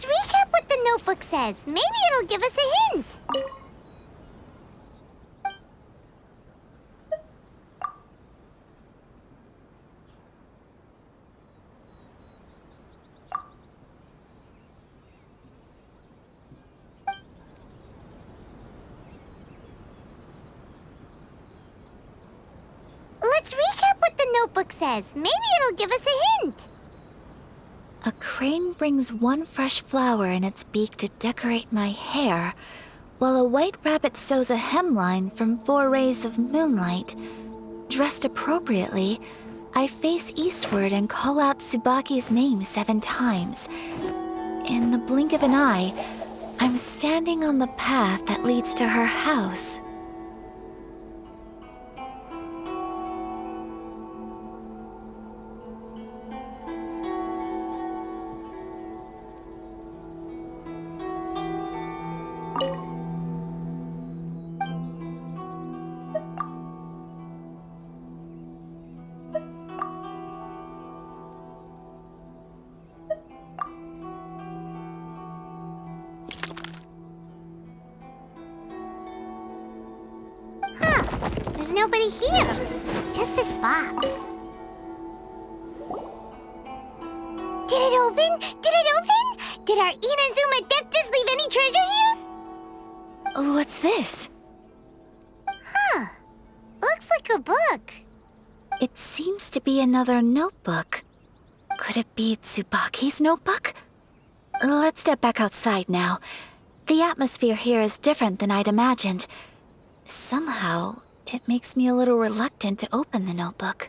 Let's recap what the notebook says. Maybe it'll give us a hint. Let's recap what the notebook says. Maybe it'll give us a hint. A crane brings one fresh flower in its beak to decorate my hair, while a white rabbit sews a hemline from 4 rays of moonlight. Dressed appropriately, I face eastward and call out Tsubaki's name 7 times. In the blink of an eye, I'm standing on the path that leads to her house. There's nobody here. Just this box. Did it open? Did it open? Did our Inazuma Adeptus leave any treasure here? What's this? Huh. Looks like a book. It seems to be another notebook. Could it be Tsubaki's notebook? Let's step back outside now. The atmosphere here is different than I'd imagined. Somehow, it makes me a little reluctant to open the notebook.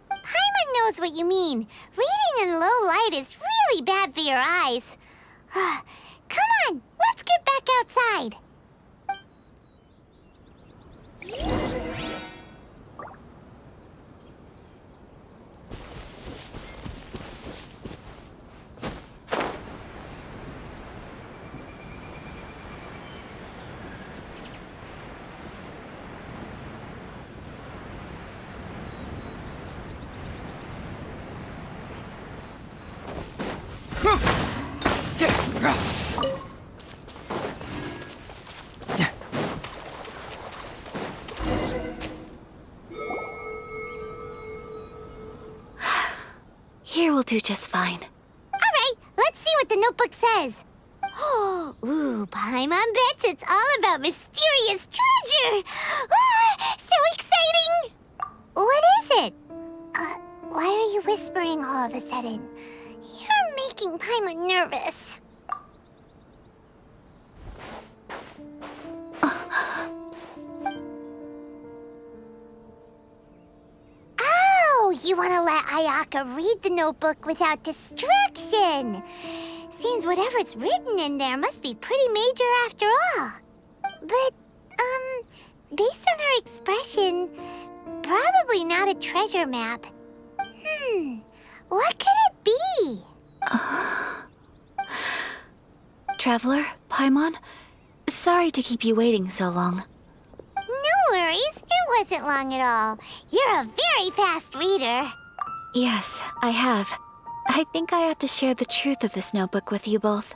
Paimon knows what you mean. Reading in low light is really bad for your eyes. Come on, let's get back outside. Here will do just fine. All right, let's see what the notebook says. Ooh, Paimon bets it's all about mysterious treasure. So exciting! What is it? Why are you whispering all of a sudden? You're making Paimon nervous. Oh, you want to let Ayaka read the notebook without distraction. Seems whatever's written in there must be pretty major after all. But, based on her expression, probably not a treasure map. What could it be? Traveler, Paimon, sorry to keep you waiting so long. No worries, it wasn't long at all. You're a very fast reader. Yes, I have. I think I ought to share the truth of this notebook with you both,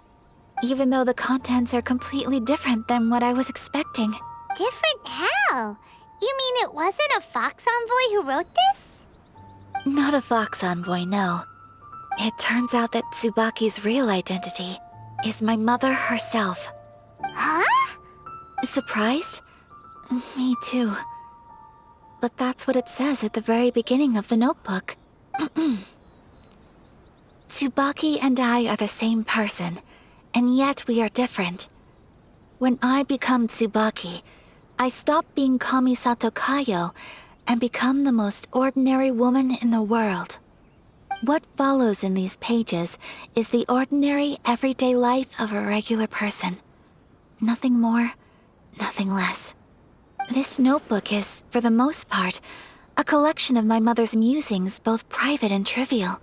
even though the contents are completely different than what I was expecting. Different how? You mean it wasn't a Fox Envoy who wrote this? Not a Fox Envoy, no. It turns out that Tsubaki's real identity is my mother herself. Huh? Surprised? Me too. But that's what it says at the very beginning of the notebook. Tsubaki and I are the same person, and yet we are different. When I become Tsubaki, I stop being Kamisato Kayo and become the most ordinary woman in the world. What follows in these pages is the ordinary, everyday life of a regular person. Nothing more, nothing less. This notebook is, for the most part, a collection of my mother's musings, both private and trivial.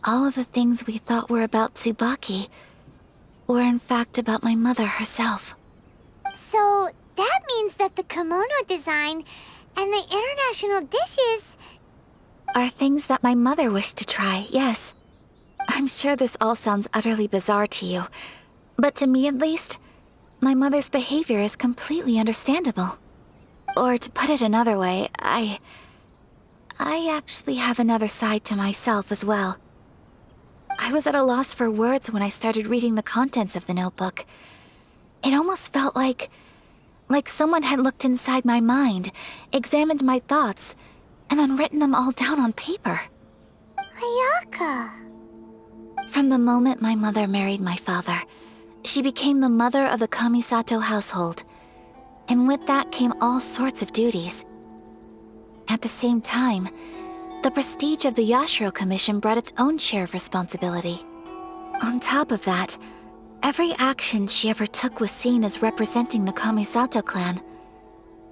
All of the things we thought were about Tsubaki were in fact about my mother herself. So that means that the kimono design and the international dishes are things that my mother wished to try, yes. I'm sure this all sounds utterly bizarre to you, but to me at least, my mother's behavior is completely understandable. Or to put it another way, I actually have another side to myself as well. I was at a loss for words when I started reading the contents of the notebook. It almost felt like someone had looked inside my mind, examined my thoughts, and then written them all down on paper. Ayaka. From the moment my mother married my father, she became the mother of the Kamisato household. And with that came all sorts of duties. At the same time, the prestige of the Yashiro Commission brought its own share of responsibility. On top of that, every action she ever took was seen as representing the Kamisato clan.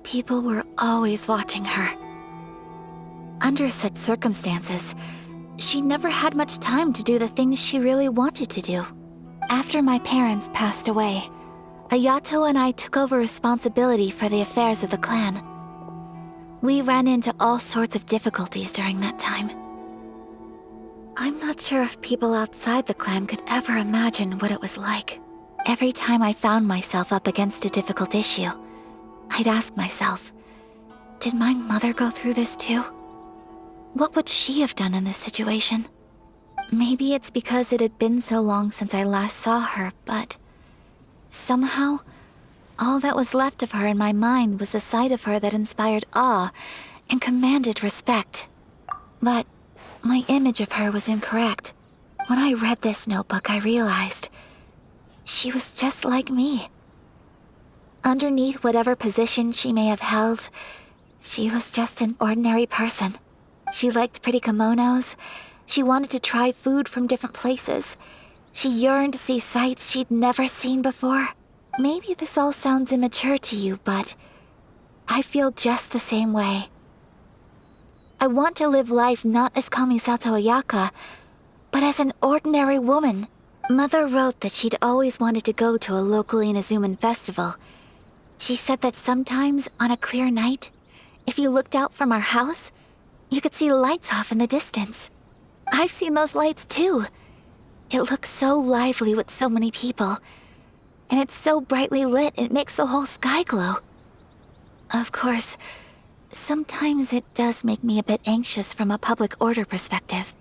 People were always watching her. Under such circumstances, she never had much time to do the things she really wanted to do. After my parents passed away, Ayato and I took over responsibility for the affairs of the clan. We ran into all sorts of difficulties during that time. I'm not sure if people outside the clan could ever imagine what it was like. Every time I found myself up against a difficult issue, I'd ask myself, did my mother go through this too? What would she have done in this situation? Maybe it's because it had been so long since I last saw her, but somehow, all that was left of her in my mind was the side of her that inspired awe and commanded respect. But my image of her was incorrect. When I read this notebook, I realized she was just like me. Underneath whatever position she may have held, she was just an ordinary person. She liked pretty kimonos. She wanted to try food from different places. She yearned to see sights she'd never seen before. Maybe this all sounds immature to you, but I feel just the same way. I want to live life not as Kamisato Ayaka, but as an ordinary woman. Mother wrote that she'd always wanted to go to a local Inazuman festival. She said that sometimes, on a clear night, if you looked out from our house, you could see lights off in the distance. I've seen those lights too. It looks so lively with so many people. And it's so brightly lit, it makes the whole sky glow. Of course, sometimes it does make me a bit anxious from a public order perspective.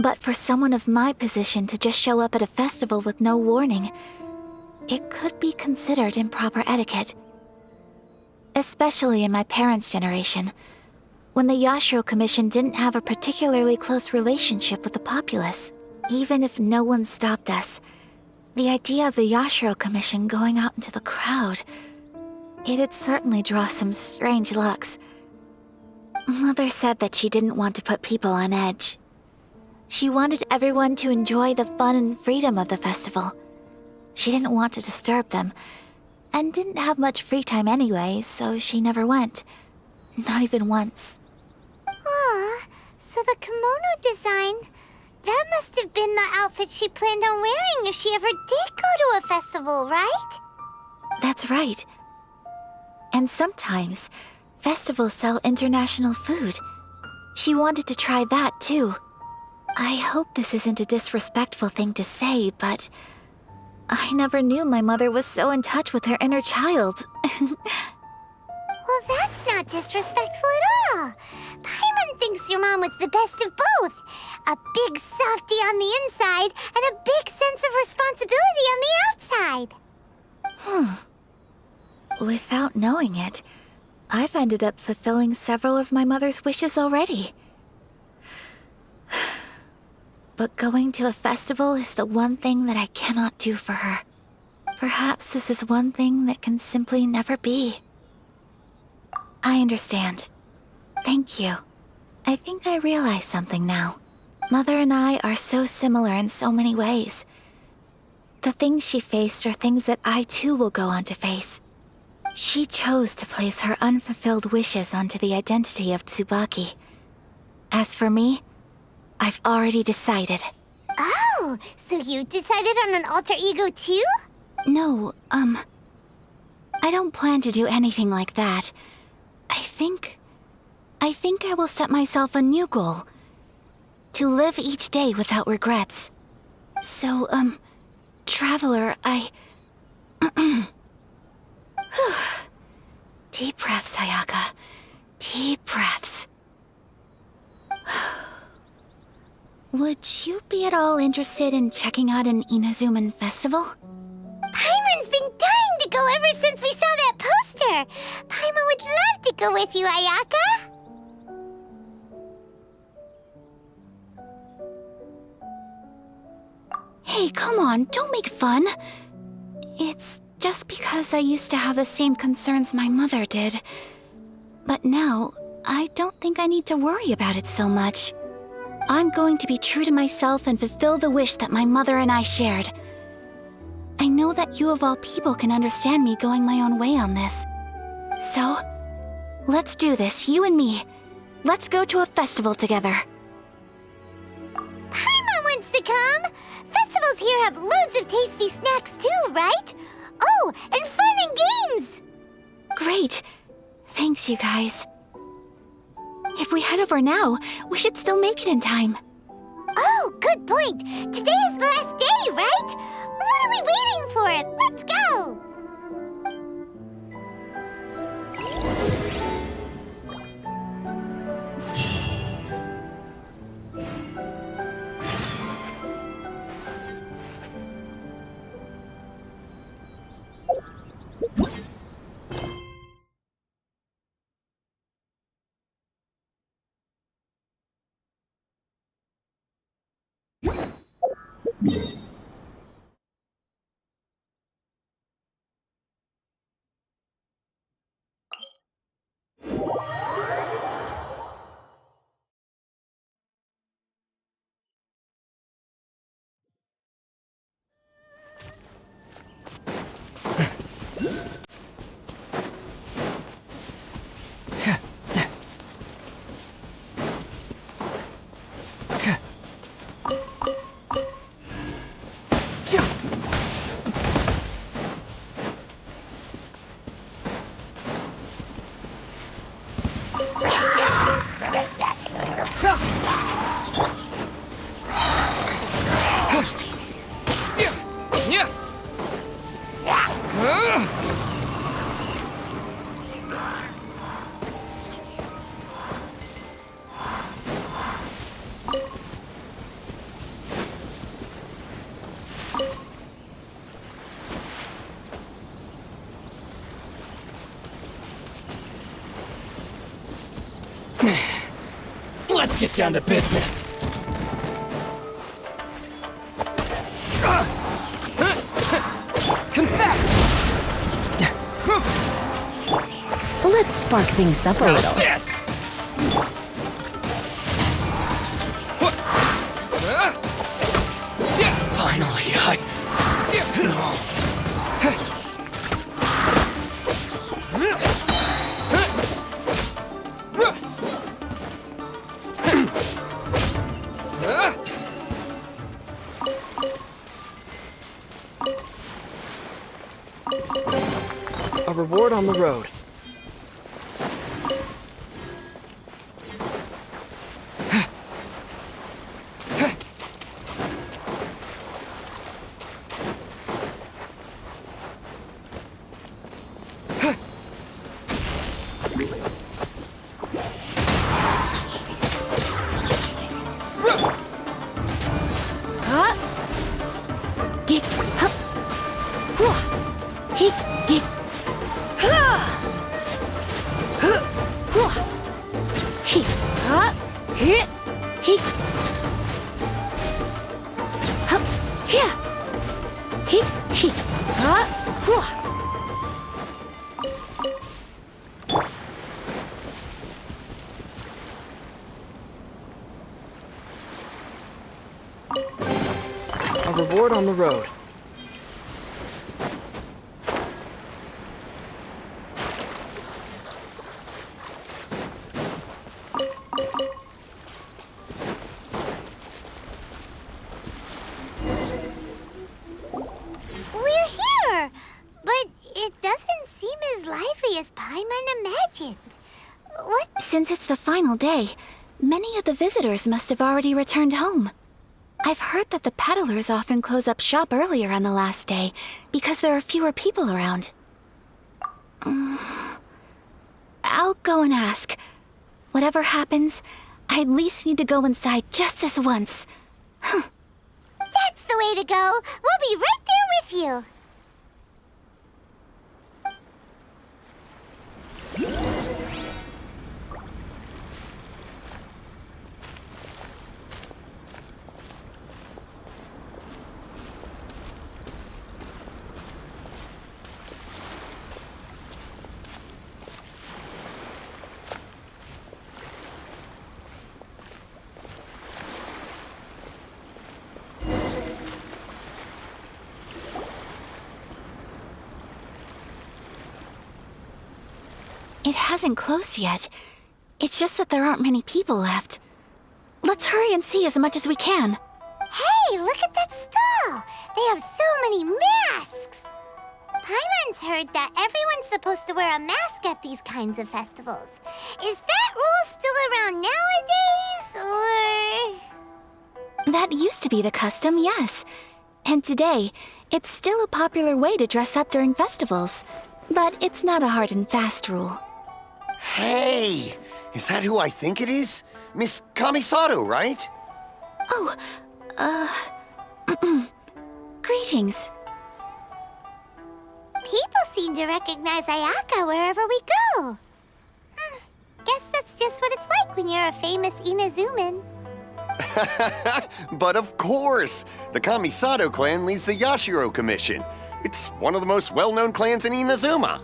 But for someone of my position to just show up at a festival with no warning, it could be considered improper etiquette. Especially in my parents' generation, when the Yashiro Commission didn't have a particularly close relationship with the populace. Even if no one stopped us, the idea of the Yashiro Commission going out into the crowd, it'd certainly draw some strange looks. Mother said that she didn't want to put people on edge. She wanted everyone to enjoy the fun and freedom of the festival. She didn't want to disturb them, and didn't have much free time anyway, so she never went. Not even once. Aw, so the kimono design, that must have been the outfit she planned on wearing if she ever did go to a festival, right? That's right. And sometimes, festivals sell international food. She wanted to try that too. I hope this isn't a disrespectful thing to say, but I never knew my mother was so in touch with her inner child. Well, that's not disrespectful at all. Paimon thinks your mom was the best of both. A big softy on the inside and a big sense of responsibility on the outside. Without knowing it, I've ended up fulfilling several of my mother's wishes already. But going to a festival is the one thing that I cannot do for her. Perhaps this is one thing that can simply never be. I understand. Thank you. I think I realize something now. Mother and I are so similar in so many ways. The things she faced are things that I too will go on to face. She chose to place her unfulfilled wishes onto the identity of Tsubaki. As for me, I've already decided. Oh, so you decided on an alter ego too? No, I don't plan to do anything like that. I think I will set myself a new goal. To live each day without regrets. So, Traveler, Deep breaths, Ayaka. Deep breaths. Would you be at all interested in checking out an Inazuman festival? Paimon's been dying to go ever since we saw that poster. Paimon would love to go with you, Ayaka. Hey, come on, don't make fun. It's just because I used to have the same concerns my mother did. But now, I don't think I need to worry about it so much. I'm going to be true to myself and fulfill the wish that my mother and I shared. I know that you of all people can understand me going my own way on this. So, let's do this, you and me. Let's go to a festival together. Paimon wants to come! Festivals here have loads of tasty snacks too, right? Oh, and fun and games! Great. Thanks, you guys. If we head over now, we should still make it in time. Oh, good point. Today is the last day, right? What are we waiting for? Let's go! Let's get down to business. Confess! Let's spark things up a little. Yes! Finally, A reward on the road. A reward on the road. We're here! But it doesn't seem as lively as Paimon imagined. What? Since it's the final day, many of the visitors must have already returned home. I've heard that the peddlers often close up shop earlier on the last day because there are fewer people around. I'll go and ask. Whatever happens, I at least need to go inside just this once. That's the way to go. We'll be right there with you. It hasn't closed yet. It's just that there aren't many people left. Let's hurry and see as much as we can. Hey, look at that stall! They have so many masks! Paimon's heard that everyone's supposed to wear a mask at these kinds of festivals. Is that rule still around nowadays, or...? That used to be the custom, yes. And today, it's still a popular way to dress up during festivals. But it's not a hard and fast rule. Hey! Is that who I think it is? Miss Kamisato, right? Oh, greetings. People seem to recognize Ayaka wherever we go. Guess that's just what it's like when you're a famous Inazuman. But of course! The Kamisato clan leads the Yashiro Commission. It's one of the most well-known clans in Inazuma.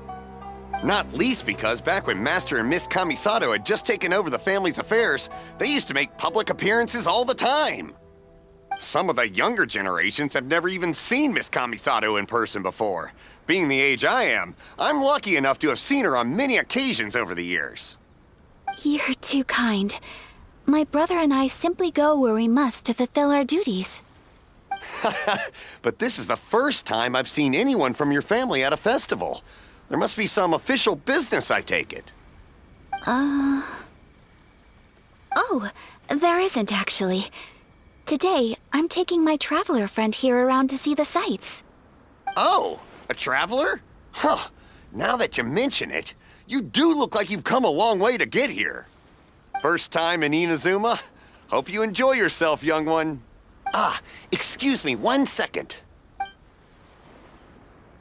Not least because back when Master and Miss Kamisato had just taken over the family's affairs, they used to make public appearances all the time. Some of the younger generations have never even seen Miss Kamisato in person before. Being the age I am, I'm lucky enough to have seen her on many occasions over the years. You're too kind. My brother and I simply go where we must to fulfill our duties. But this is the first time I've seen anyone from your family at a festival. There must be some official business, I take it. Oh, there isn't actually. Today, I'm taking my traveler friend here around to see the sights. Oh, a traveler? Huh. Now that you mention it, you do look like you've come a long way to get here. First time in Inazuma? Hope you enjoy yourself, young one. Excuse me 1 second.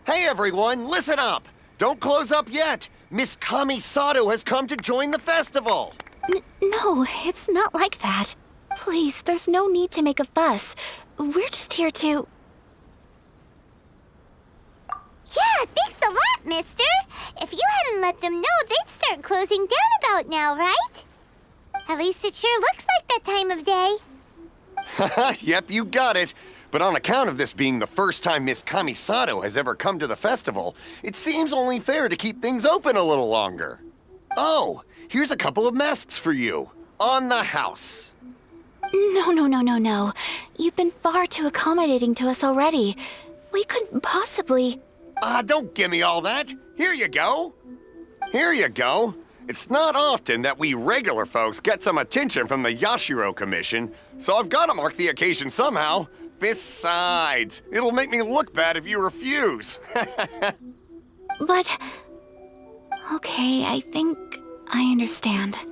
Hey everyone, listen up! Don't close up yet! Miss Kamisato has come to join the festival! No, it's not like that. Please, there's no need to make a fuss. We're just here to... Yeah, thanks a lot, mister. If you hadn't let them know, they'd start closing down about now, right? At least it sure looks like that time of day. Yep, you got it. But on account of this being the first time Miss Kamisato has ever come to the festival, it seems only fair to keep things open a little longer. Oh, here's a couple of masks for you. On the house. No. You've been far too accommodating to us already. We couldn't possibly... Don't give me all that. Here you go. Here you go. It's not often that we regular folks get some attention from the Yashiro Commission, so I've got to mark the occasion somehow. Besides, it'll make me look bad if you refuse. But... Okay, I think I understand.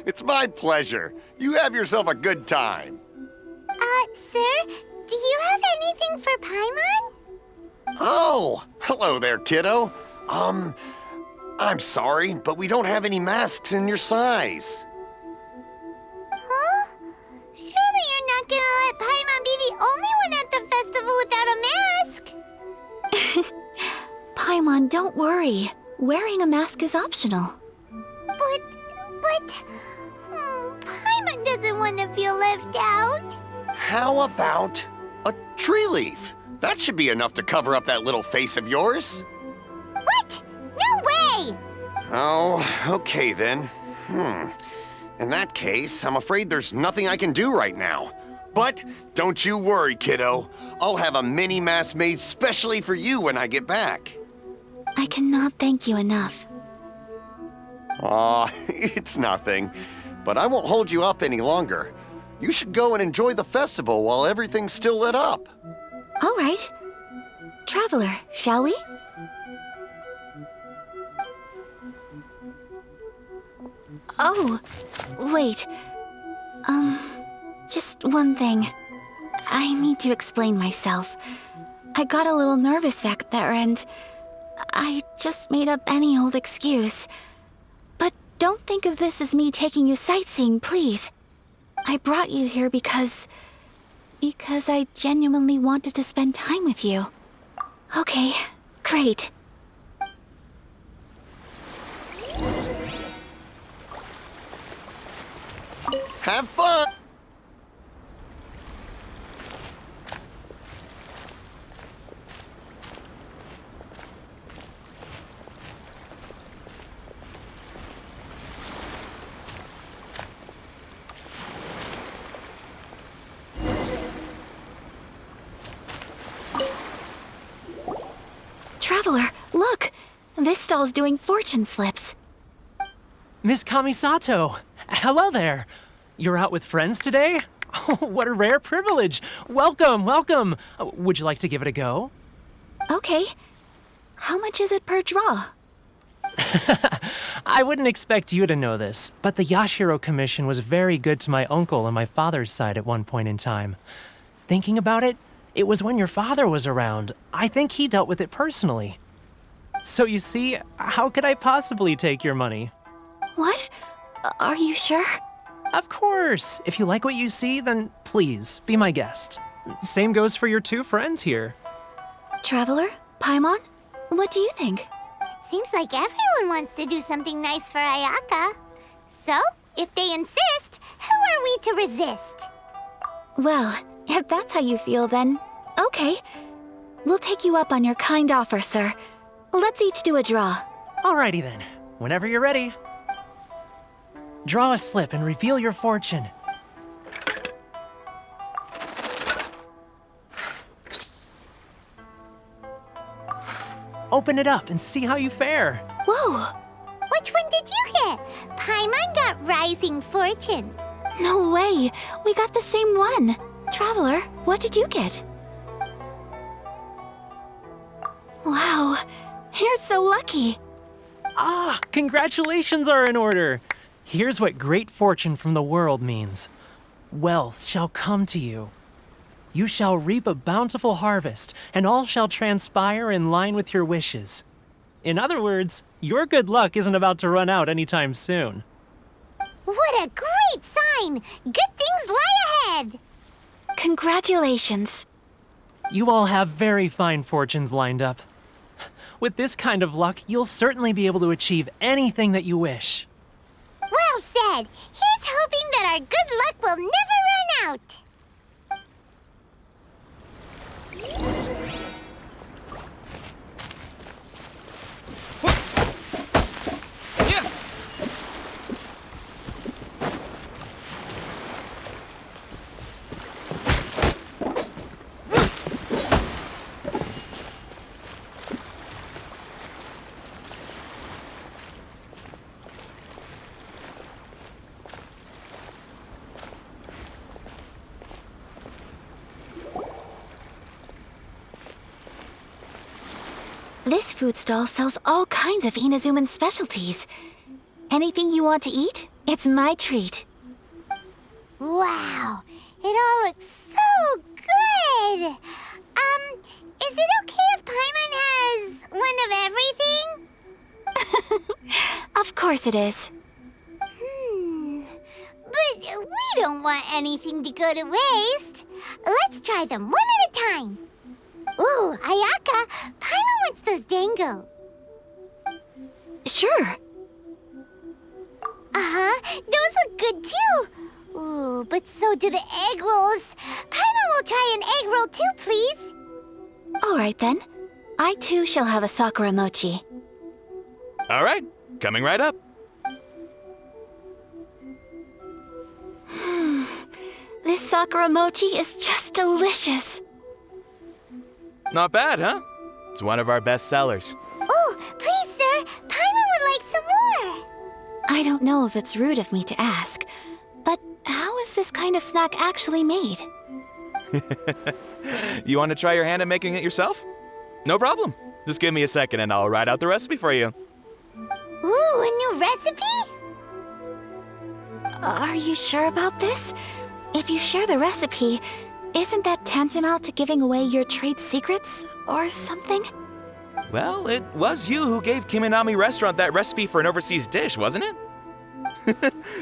It's my pleasure. You have yourself a good time. Sir, do you have anything for Paimon? Oh, hello there, kiddo. I'm sorry, but we don't have any masks in your size. Huh? Surely you're not gonna let Paimon be the only one at the festival without a mask? Paimon, don't worry. Wearing a mask is optional. But... Paimon doesn't want to feel left out. How about a tree leaf? That should be enough to cover up that little face of yours. What? No way! Oh, okay then. In that case, I'm afraid there's nothing I can do right now. But don't you worry, kiddo. I'll have a mini mask made specially for you when I get back. I cannot thank you enough. Aw, it's nothing. But I won't hold you up any longer. You should go and enjoy the festival while everything's still lit up. All right. Traveler, shall we? Oh, wait. Just one thing. I need to explain myself. I got a little nervous back there and I just made up any old excuse. But don't think of this as me taking you sightseeing, please. I brought you here because I genuinely wanted to spend time with you. Okay, great. Have fun! Traveler, look! This stall's doing fortune slips. Miss Kamisato! Hello there! You're out with friends today? Oh, what a rare privilege! Welcome, welcome! Would you like to give it a go? Okay. How much is it per draw? I wouldn't expect you to know this, but the Yashiro Commission was very good to my uncle on my father's side at one point in time. Thinking about it, it was when your father was around. I think he dealt with it personally. So you see, how could I possibly take your money? What? Are you sure? Of course! If you like what you see, then please, be my guest. Same goes for your two friends here. Traveler? Paimon? What do you think? It seems like everyone wants to do something nice for Ayaka. So, if they insist, who are we to resist? Well, if that's how you feel, then okay. We'll take you up on your kind offer, sir. Let's each do a draw. Alrighty then. Whenever you're ready. Draw a slip and reveal your fortune. Open it up and see how you fare. Whoa! Which one did you get? Paimon got Rising Fortune. No way! We got the same one! Traveler, what did you get? Wow, you're so lucky! Ah, congratulations are in order! Here's what great fortune from the world means. Wealth shall come to you. You shall reap a bountiful harvest, and all shall transpire in line with your wishes. In other words, your good luck isn't about to run out anytime soon. What a great sign! Good things lie ahead! Congratulations. You all have very fine fortunes lined up. With this kind of luck, you'll certainly be able to achieve anything that you wish. Well said! Here's hoping that our good luck will never run out! This food stall sells all kinds of Inazuman specialties. Anything you want to eat, it's my treat. Wow! It all looks so good! Is it okay if Paimon has one of everything? Of course it is. But we don't want anything to go to waste. Let's try them one at a time. Ooh, Ayaka, Paimon wants those dango. Sure. Those look good too. Ooh, but so do the egg rolls. Paimon will try an egg roll too, please. All right then. I too shall have a Sakura mochi. All right, coming right up. This Sakura mochi is just delicious. Not bad, huh? It's one of our best sellers. Oh, please, sir. Paimon would like some more. I don't know if it's rude of me to ask, but how is this kind of snack actually made? You want to try your hand at making it yourself? No problem. Just give me a second and I'll write out the recipe for you. Ooh, a new recipe? Are you sure about this? If you share the recipe, isn't that tantamount to giving away your trade secrets or something? Well, it was you who gave Kiminami Restaurant that recipe for an overseas dish, wasn't it?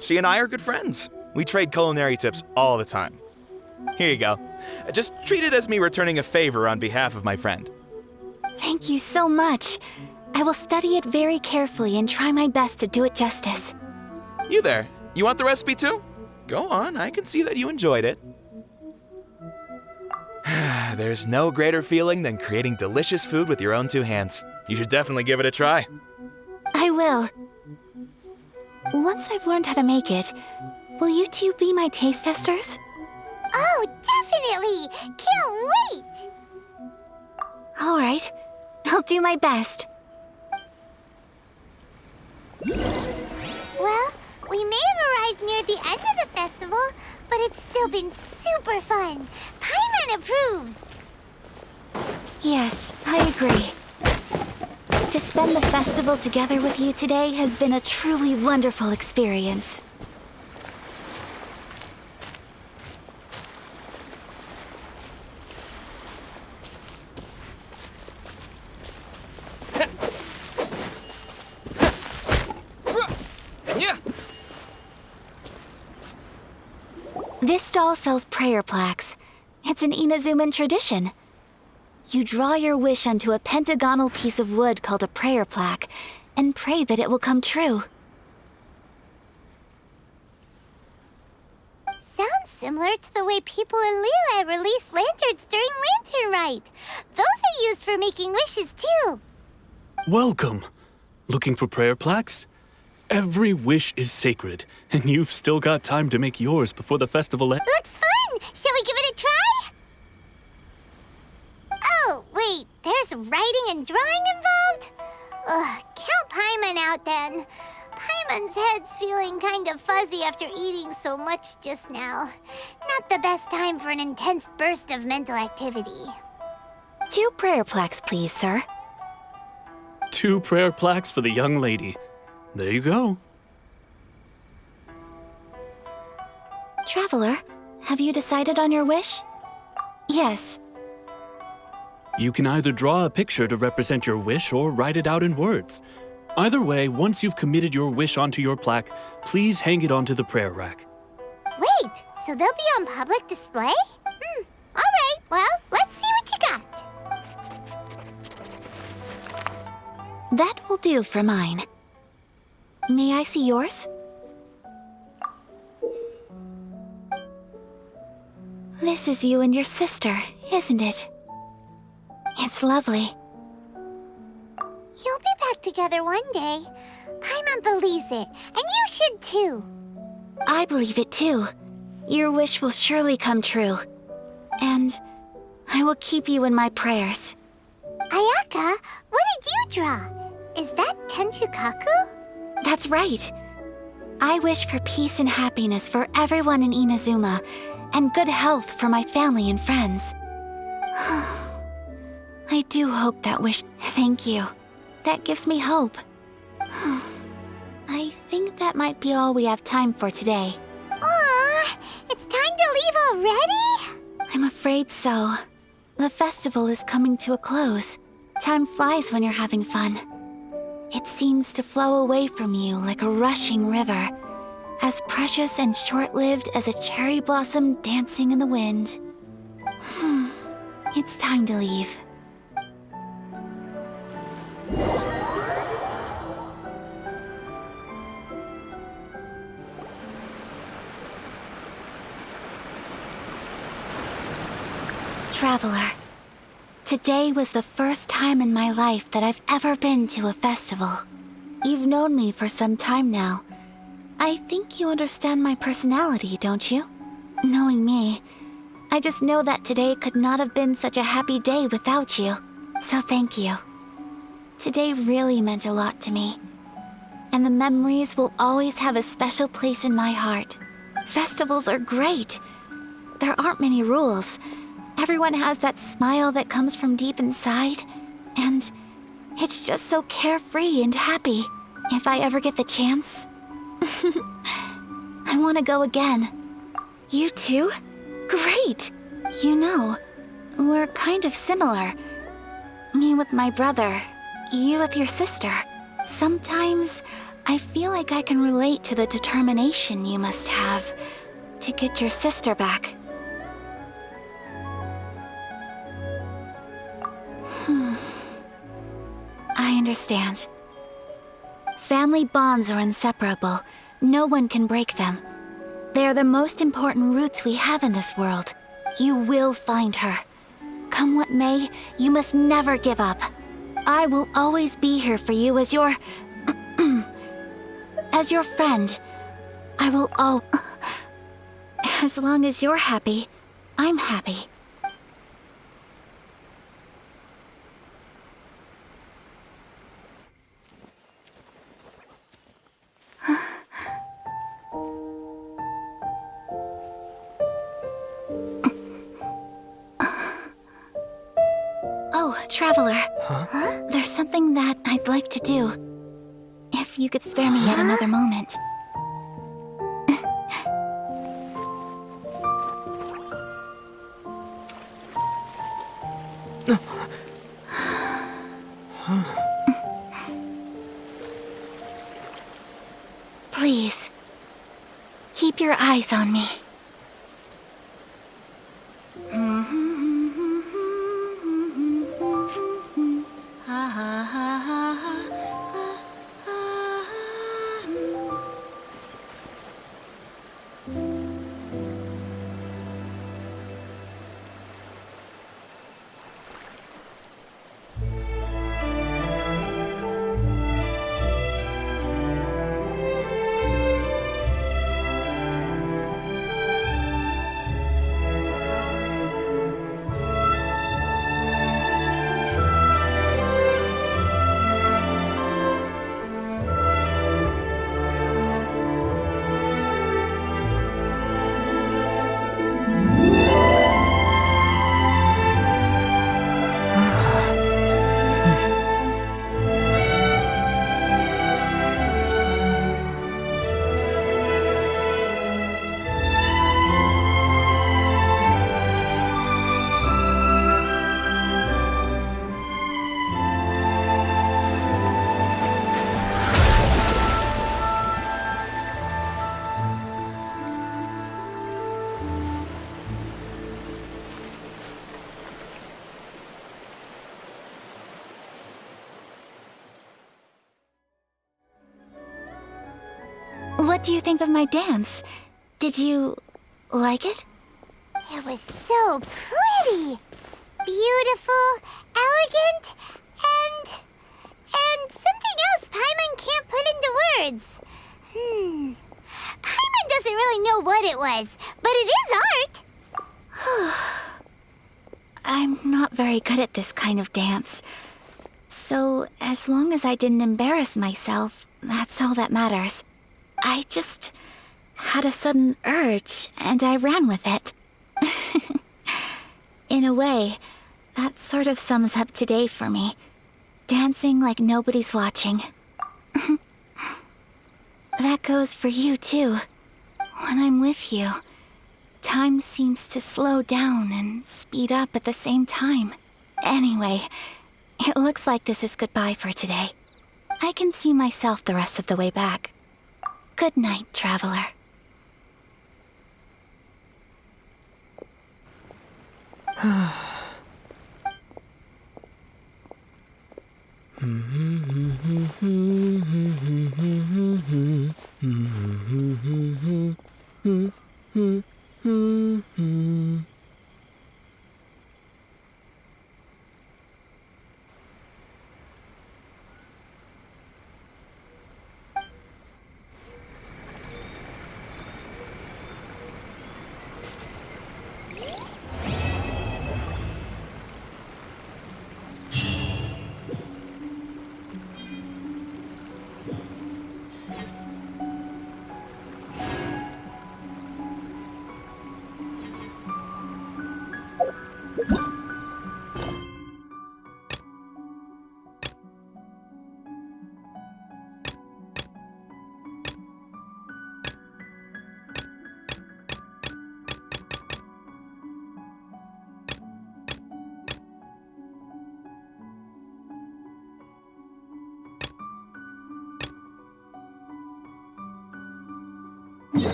She and I are good friends. We trade culinary tips all the time. Here you go. Just treat it as me returning a favor on behalf of my friend. Thank you so much. I will study it very carefully and try my best to do it justice. You there, you want the recipe too? Go on, I can see that you enjoyed it. There's no greater feeling than creating delicious food with your own two hands. You should definitely give it a try. I will. Once I've learned how to make it, will you two be my taste testers? Oh, definitely! Can't wait! All right. I'll do my best. Well, we may have arrived near the end of the festival, but it's still been super fun. Paimon approves. Yes, I agree. To spend the festival together with you today has been a truly wonderful experience. This stall sells prayer plaques. It's an Inazuman tradition. You draw your wish onto a pentagonal piece of wood called a prayer plaque and pray that it will come true. Sounds similar to the way people in Liyue release lanterns during Lantern Rite. Those are used for making wishes too. Welcome. Looking for prayer plaques? Every wish is sacred, and you've still got time to make yours before the festival ends. Looks fun! Shall we give it a try? Oh, wait, there's writing and drawing involved? Ugh, count Paimon out then. Paimon's head's feeling kind of fuzzy after eating so much just now. Not the best time for an intense burst of mental activity. 2 prayer plaques, please, sir. 2 prayer plaques for the young lady. There you go. Traveler, have you decided on your wish? Yes. You can either draw a picture to represent your wish or write it out in words. Either way, once you've committed your wish onto your plaque, please hang it onto the prayer rack. Wait, so they'll be on public display? All right, well, let's see what you got. That will do for mine. May I see yours? This is you and your sister, isn't it? It's lovely. You'll be back together one day. Paimon believes it, and you should too. I believe it too. Your wish will surely come true. And I will keep you in my prayers. Ayaka, what did you draw? Is that Tenchukaku? That's right. I wish for peace and happiness for everyone in Inazuma, and good health for my family and friends. I do hope that wish. Thank you. That gives me hope. I think that might be all we have time for today. Aw, it's time to leave already? I'm afraid so. The festival is coming to a close. Time flies when you're having fun. It seems to flow away from you like a rushing river, as precious and short-lived as a cherry blossom dancing in the wind. It's time to leave. Traveler, today was the first time in my life that I've ever been to a festival. You've known me for some time now. I think you understand my personality, don't you? Knowing me, I just know that today could not have been such a happy day without you. So thank you. Today really meant a lot to me. and the memories will always have a special place in my heart. Festivals are great. There aren't many rules. Everyone has that smile that comes from deep inside, and it's just so carefree and happy. If I ever get the chance, I want to go again. You too? Great! You know, we're kind of similar. Me with my brother, you with your sister. Sometimes I feel like I can relate to the determination you must have to get your sister back. I understand. Family bonds are inseparable. No one can break them. They are the most important roots we have in this world. You will find her. Come what may, you must never give up. I will always be here for you as your... as your friend. I will as long as you're happy, I'm happy. Oh, Traveler. Huh? There's something that I'd like to do. If you could spare me yet another moment. Please, keep your eyes on me. What do you think of my dance? Did you like it? It was so pretty, beautiful, elegant, and something else Paimon can't put into words. Paimon doesn't really know what it was, but it is art. I'm not very good at this kind of dance. So, as long as I didn't embarrass myself, that's all that matters. I just had a sudden urge, and I ran with it. In a way, that sort of sums up today for me. Dancing like nobody's watching. That goes for you, too. When I'm with you, time seems to slow down and speed up at the same time. Anyway, it looks like this is goodbye for today. I can see myself the rest of the way back. Good night, Traveler.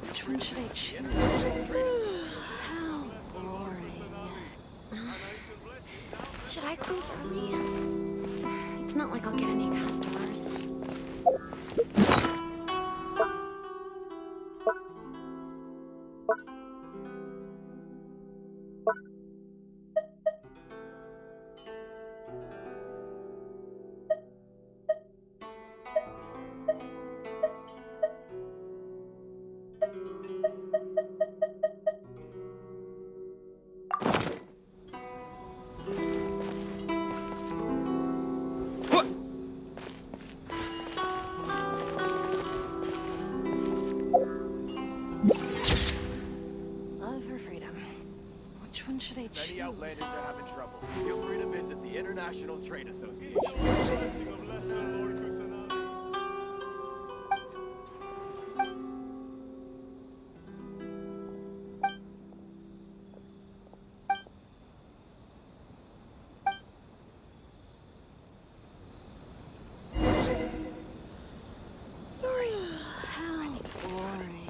Which one should I choose? How boring. Should I close early? It's not like I'll get any customers. Love or freedom? Which one should I choose? Many Outlanders are having trouble. Feel free to visit the International Trade Association. Sorry. How boring.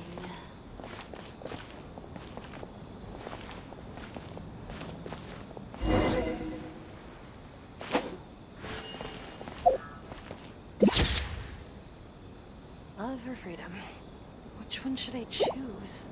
Love or freedom? Which one should I choose?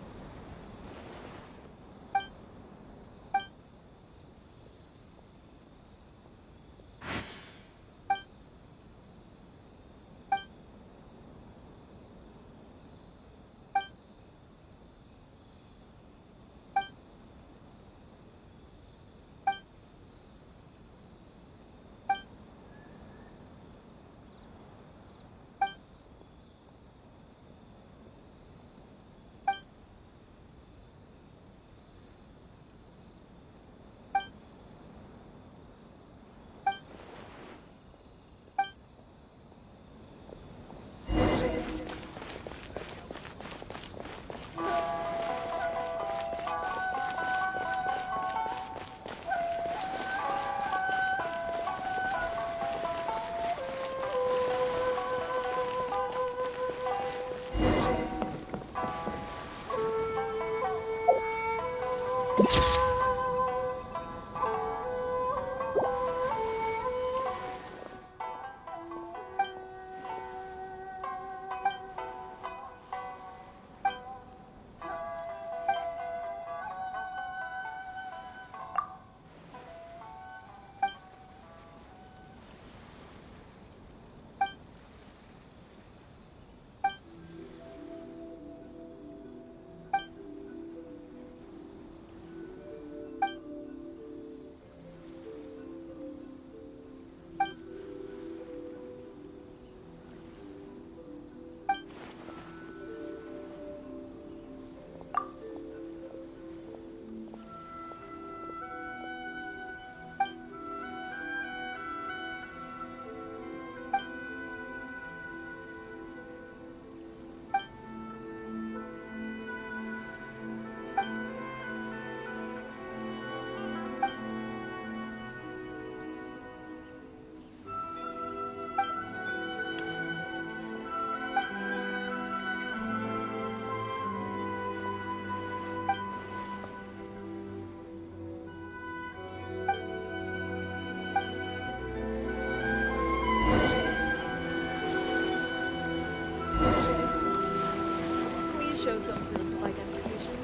Show some proof of identification.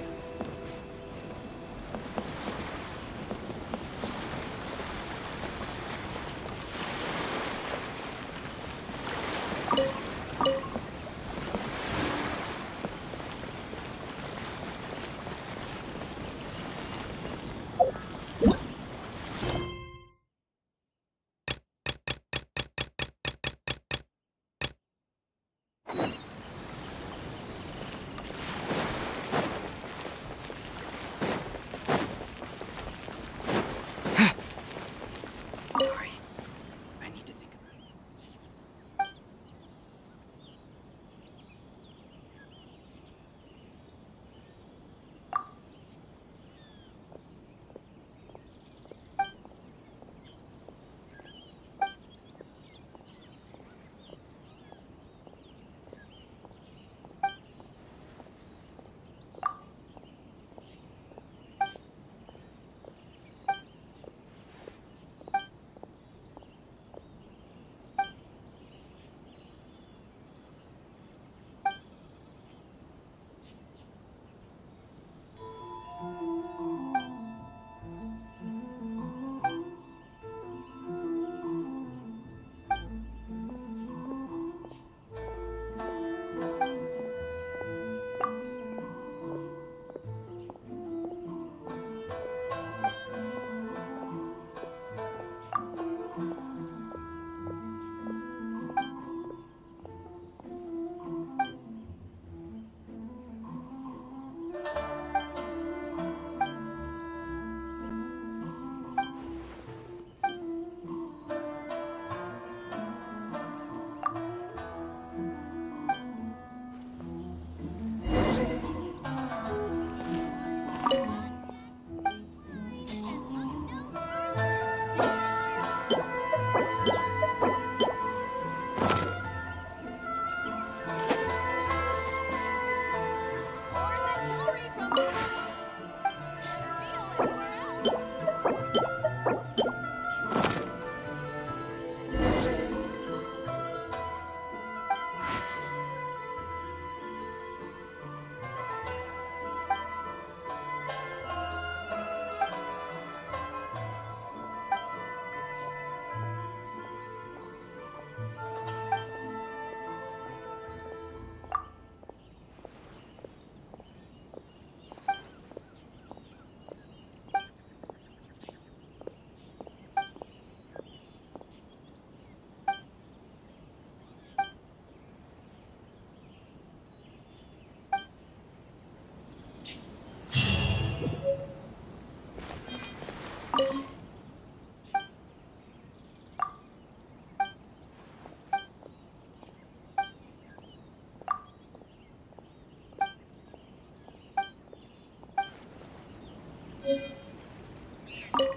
I'm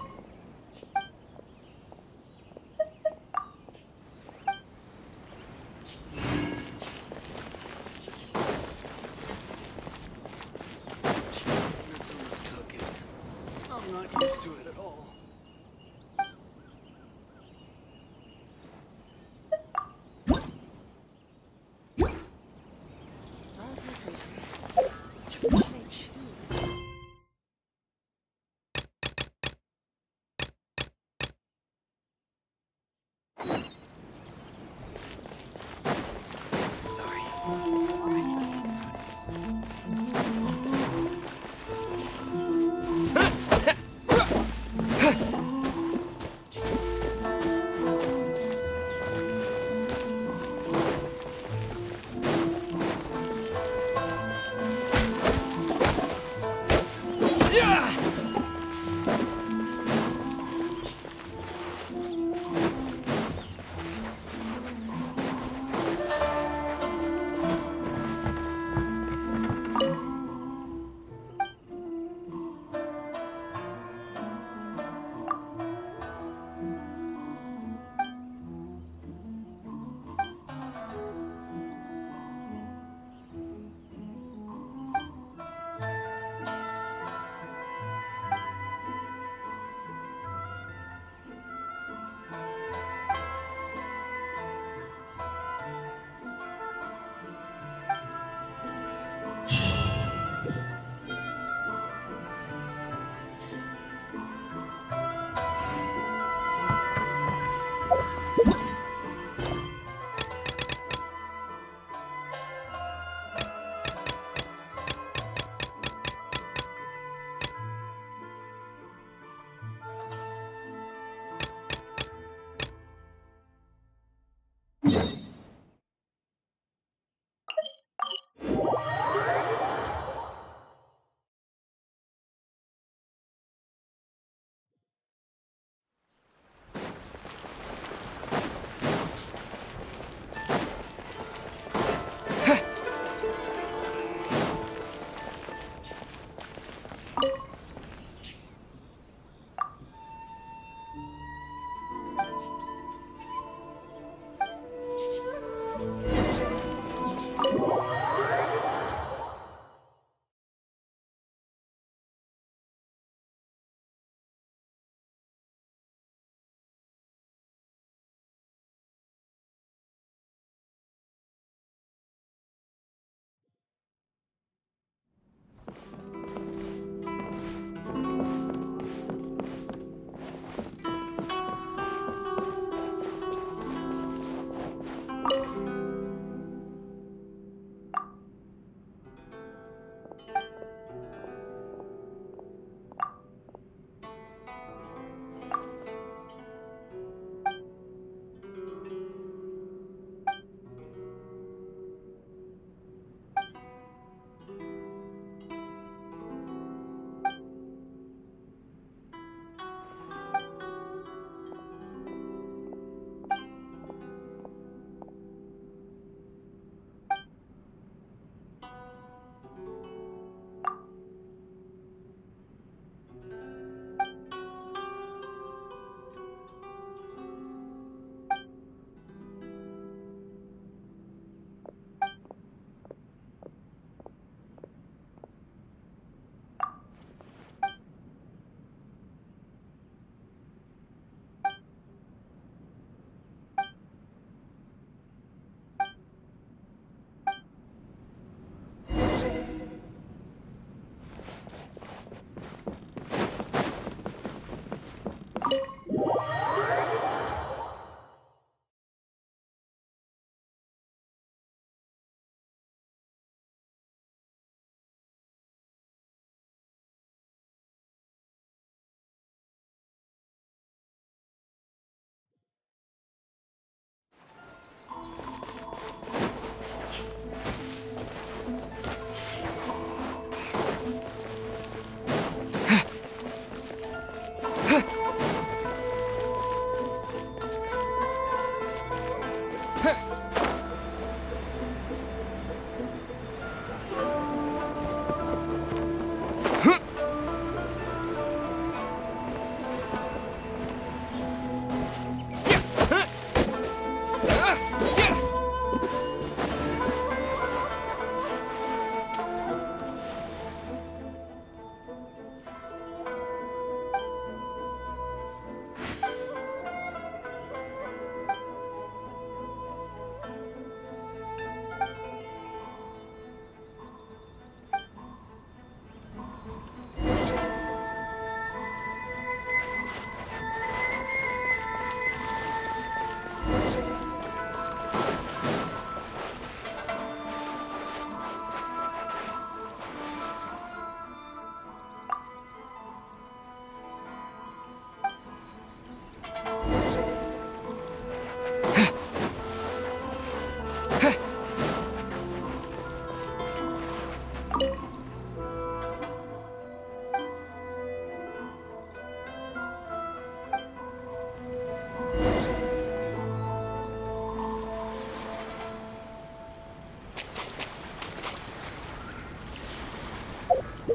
not used to it at all. Which one should I choose?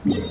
My.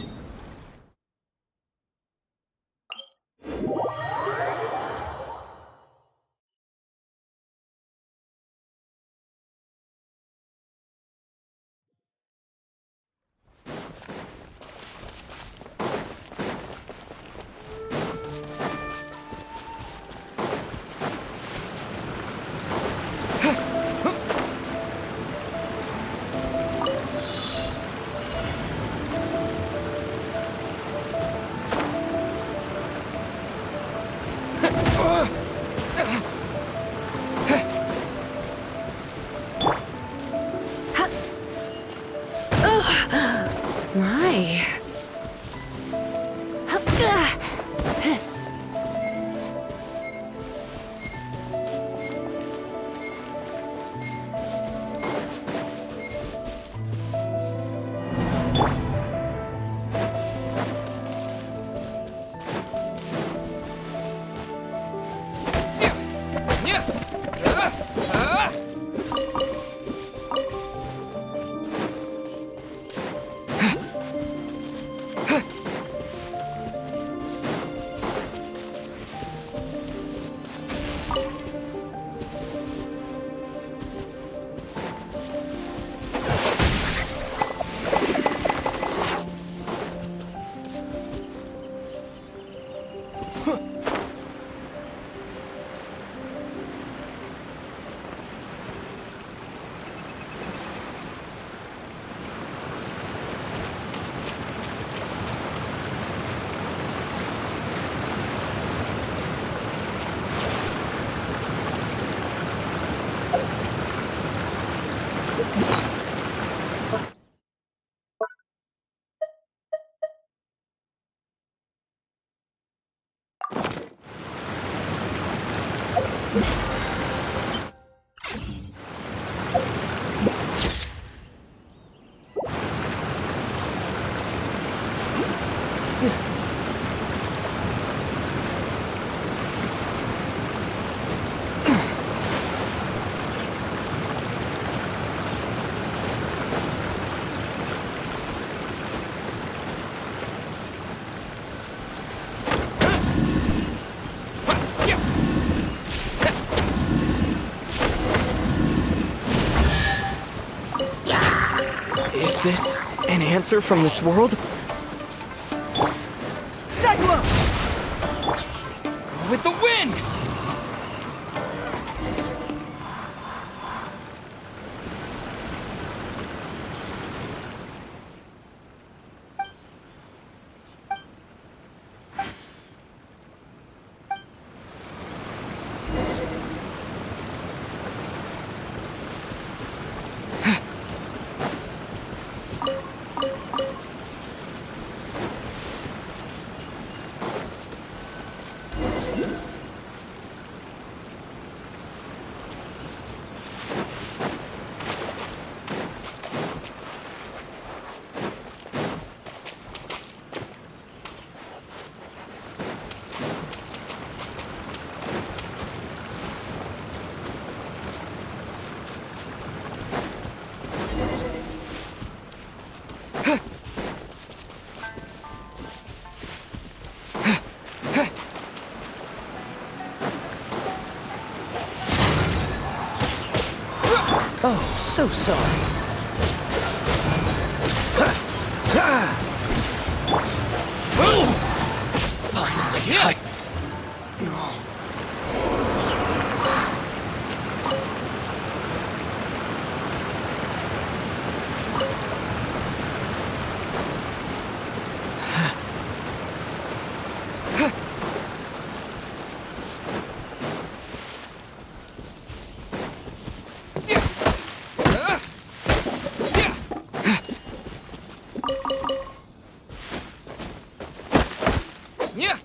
Is this an answer from this world? Cyclone! With the wind! Oh, so sorry. Yeah!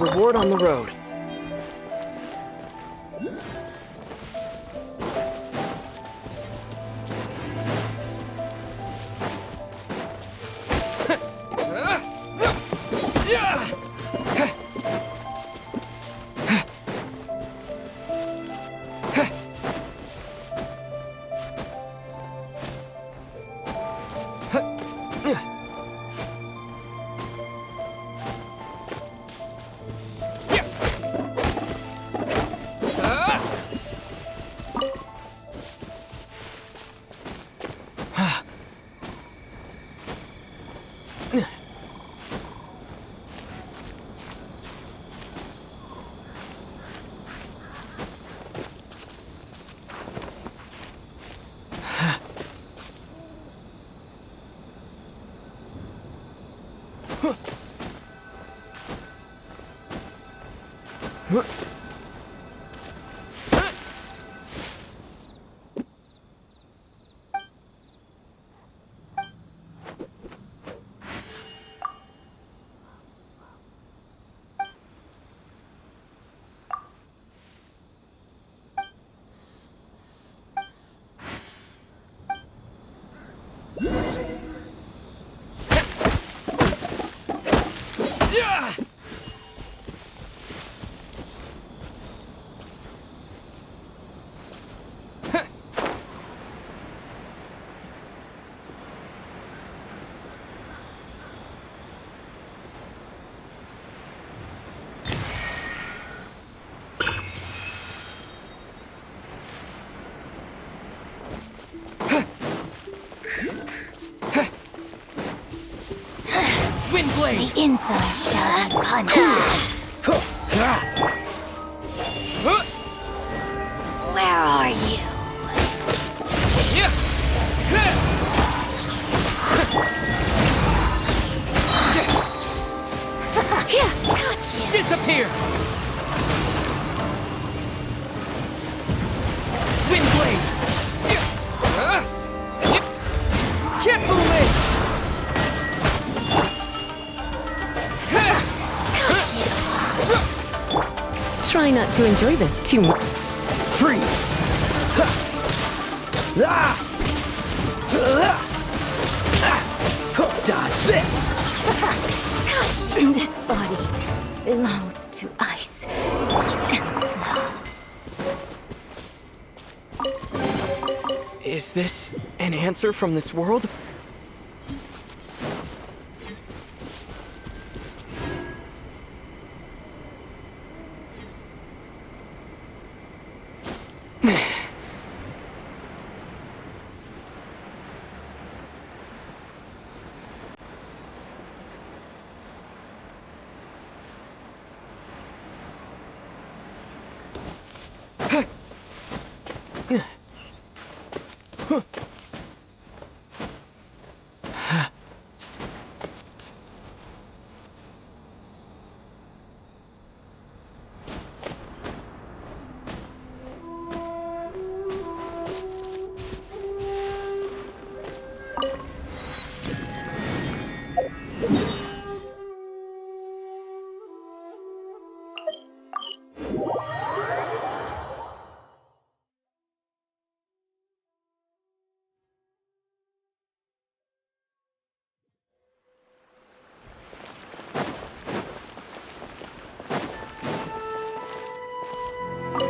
reward on the road. The inside shall be punished. Where are you? Gotcha. Disappear! Windblade! Kifume! Try not to enjoy this too much. Freeze! Dodge this! This body belongs to ice and snow. Is this an answer from this world?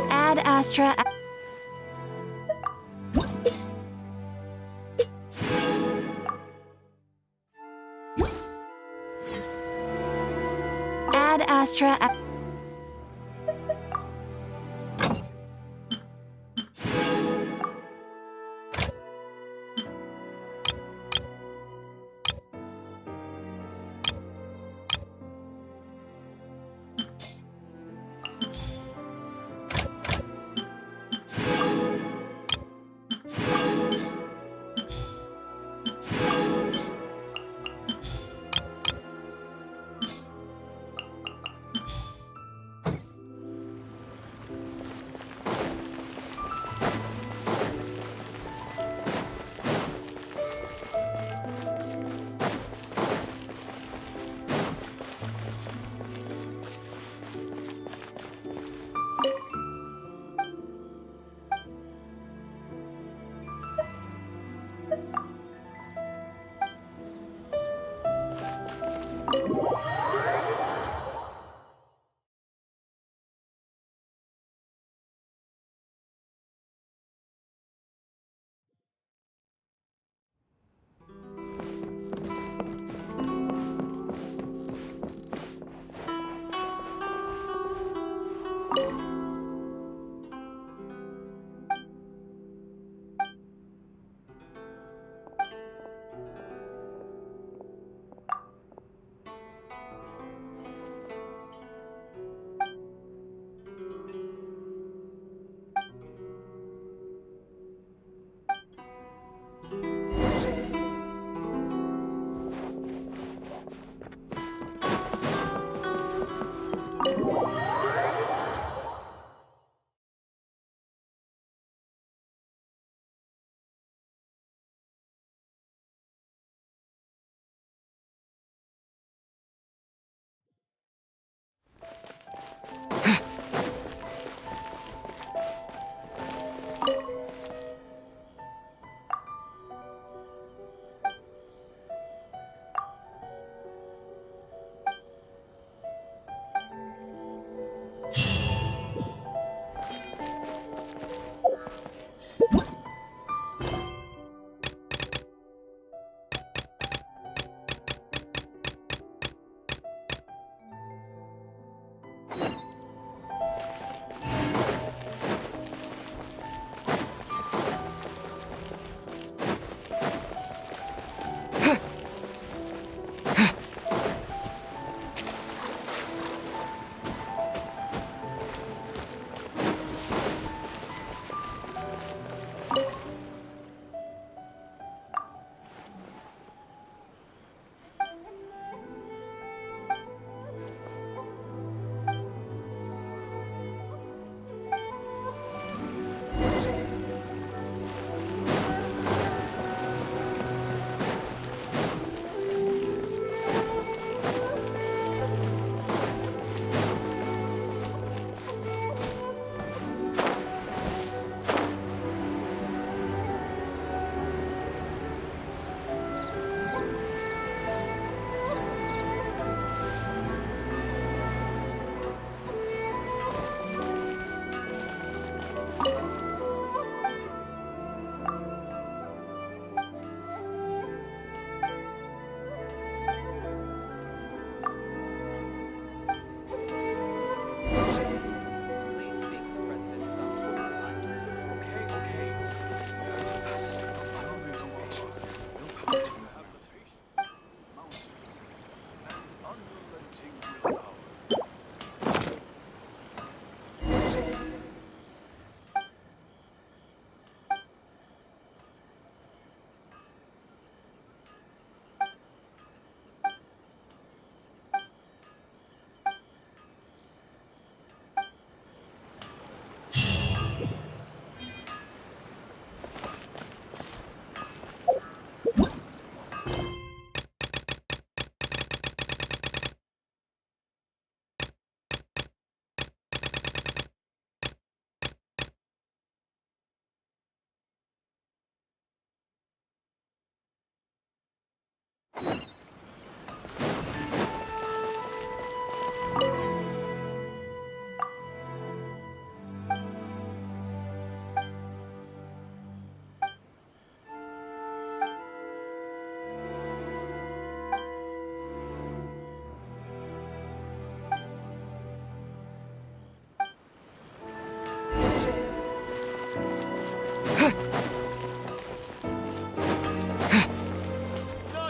Ad Astra. Ad Astra.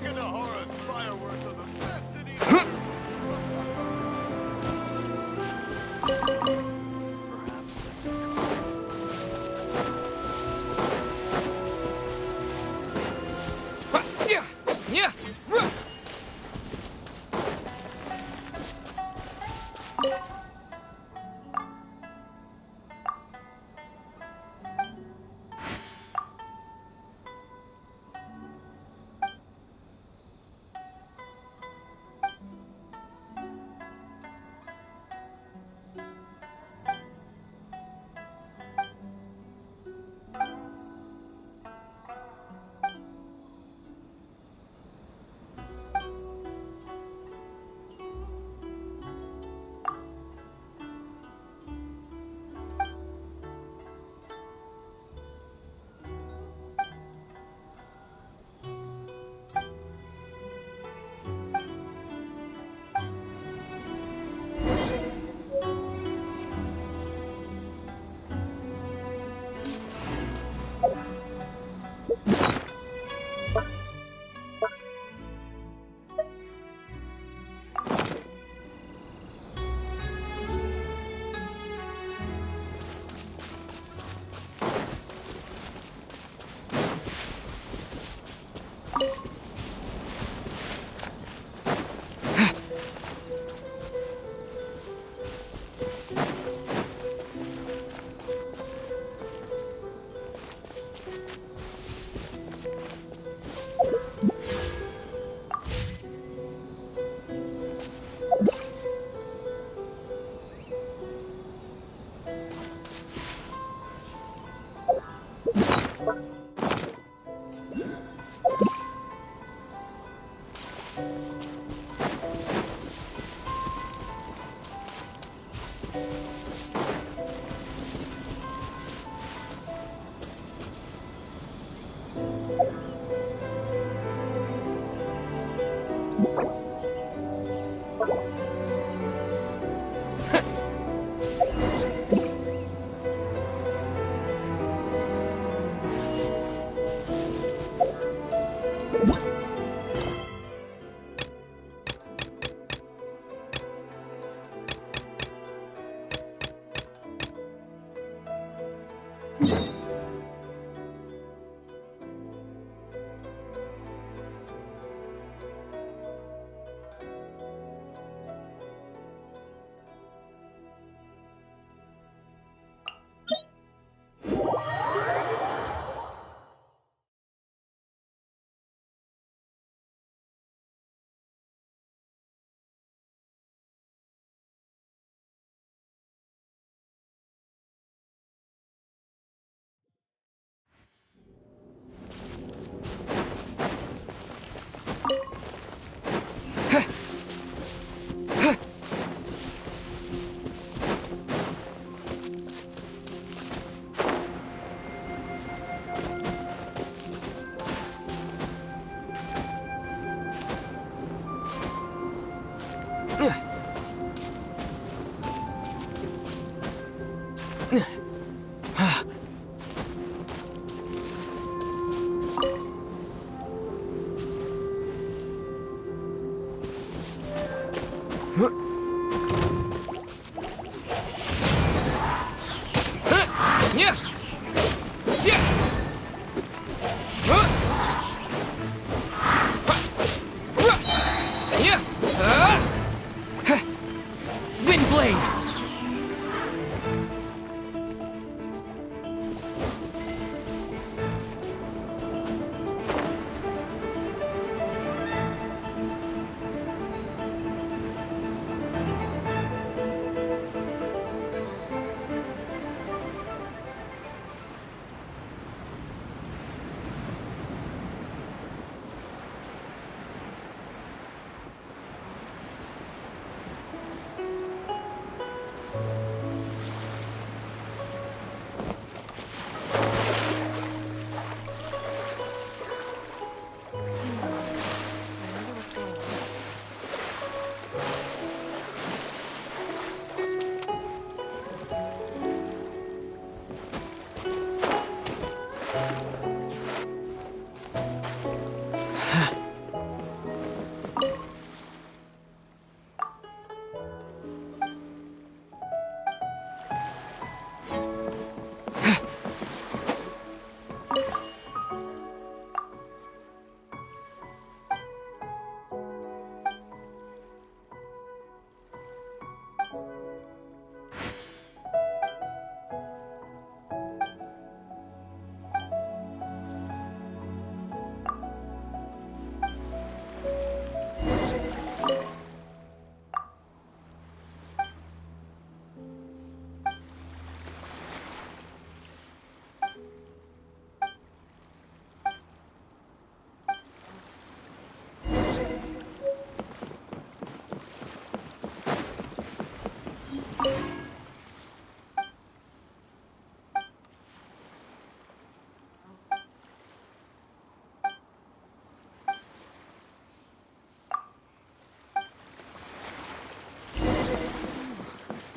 Naganohara's fireworks are the best in Eden.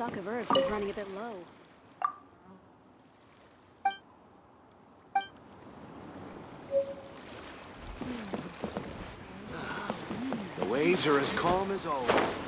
stock of herbs is running a bit low. The waves are as calm as always.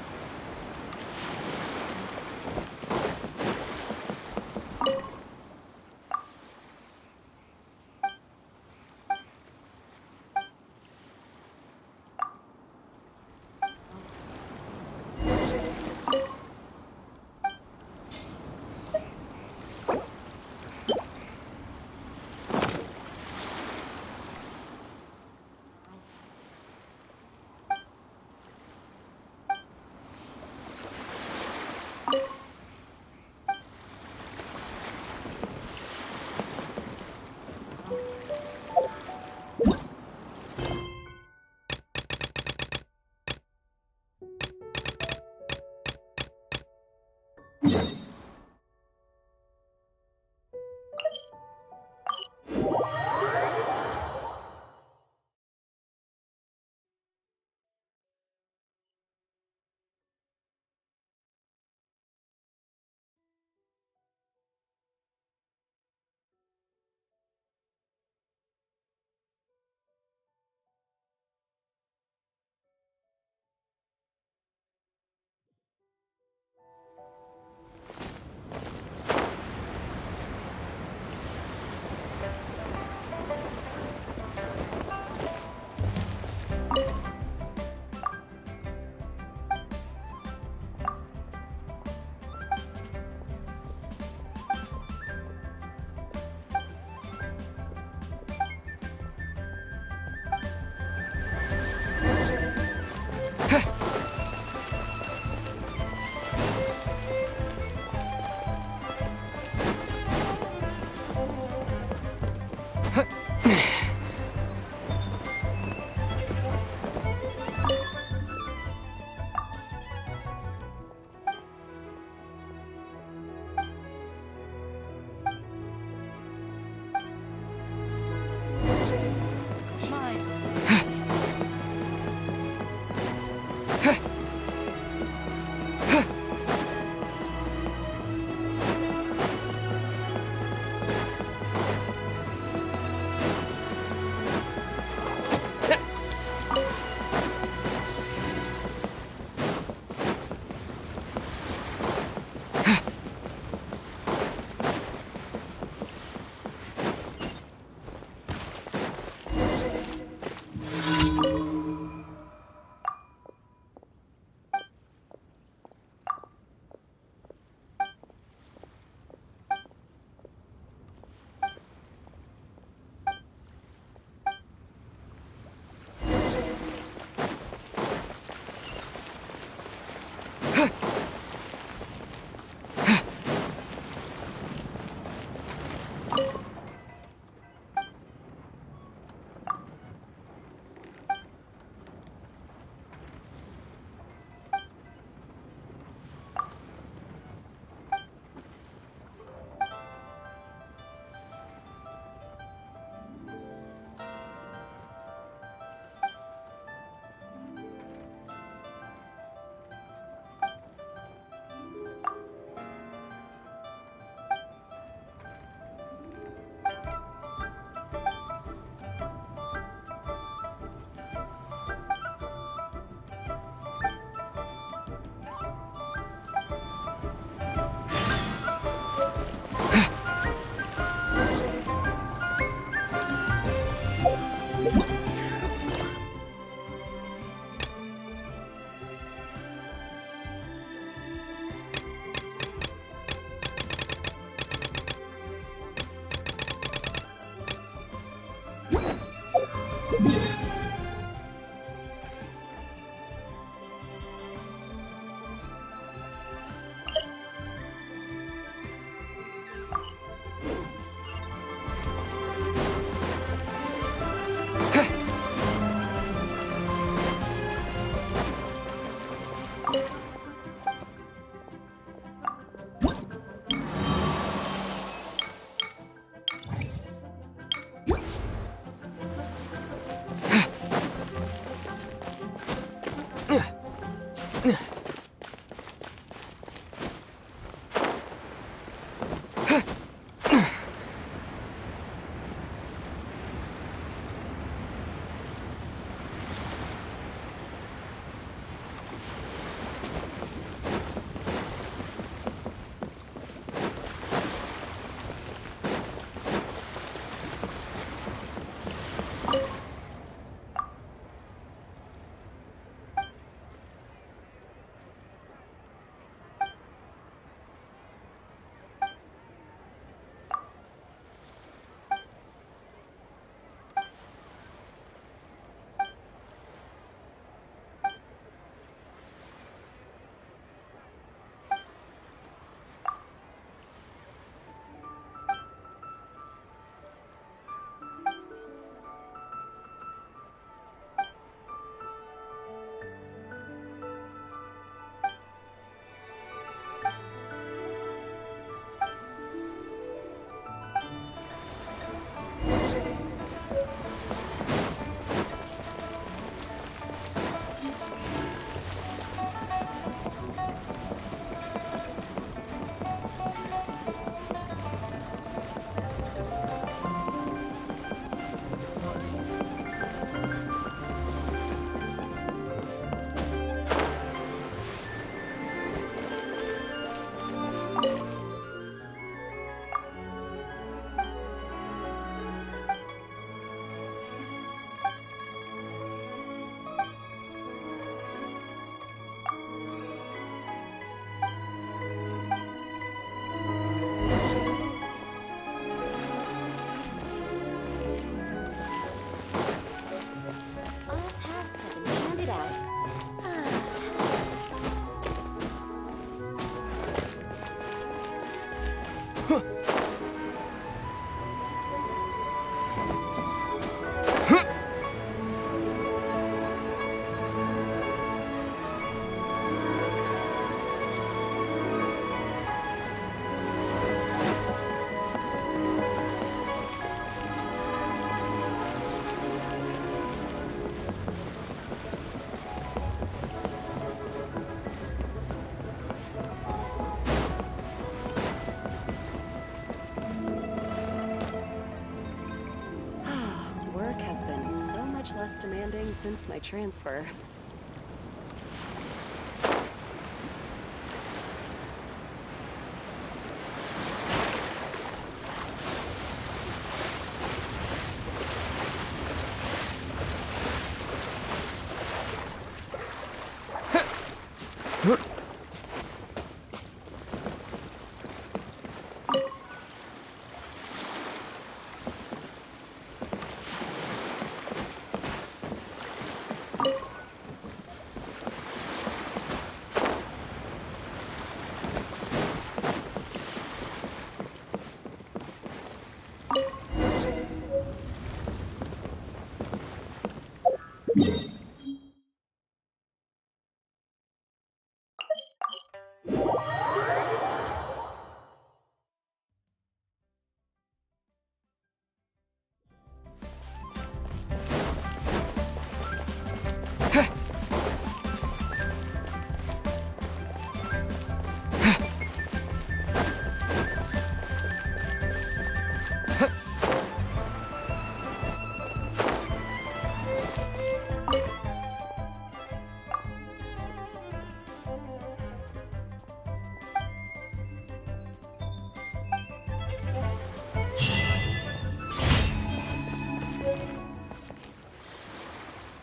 much less demanding since my transfer.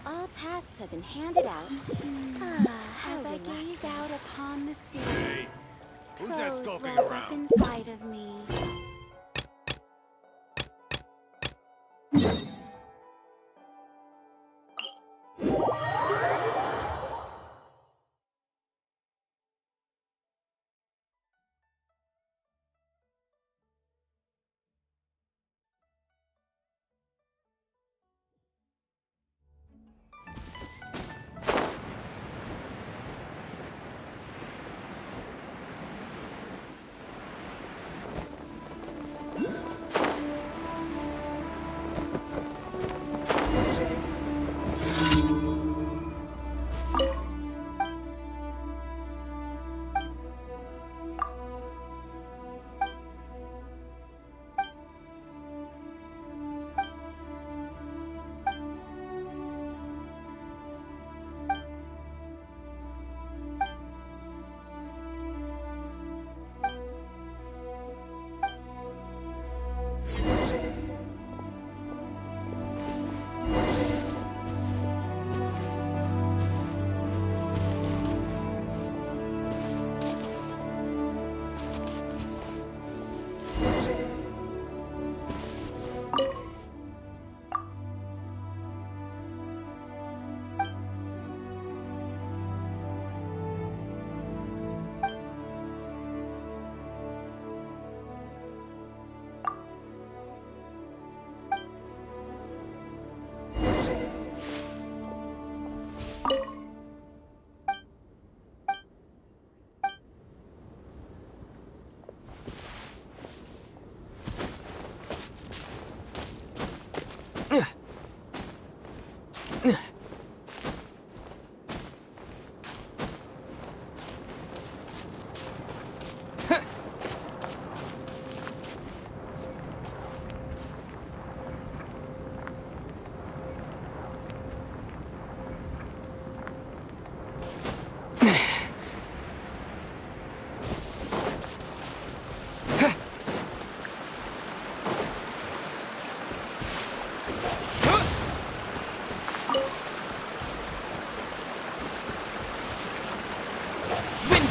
All tasks have been handed out. As I gaze out upon the sea, Hey, who's that prose skulking wells around? up inside of me.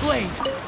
Blade!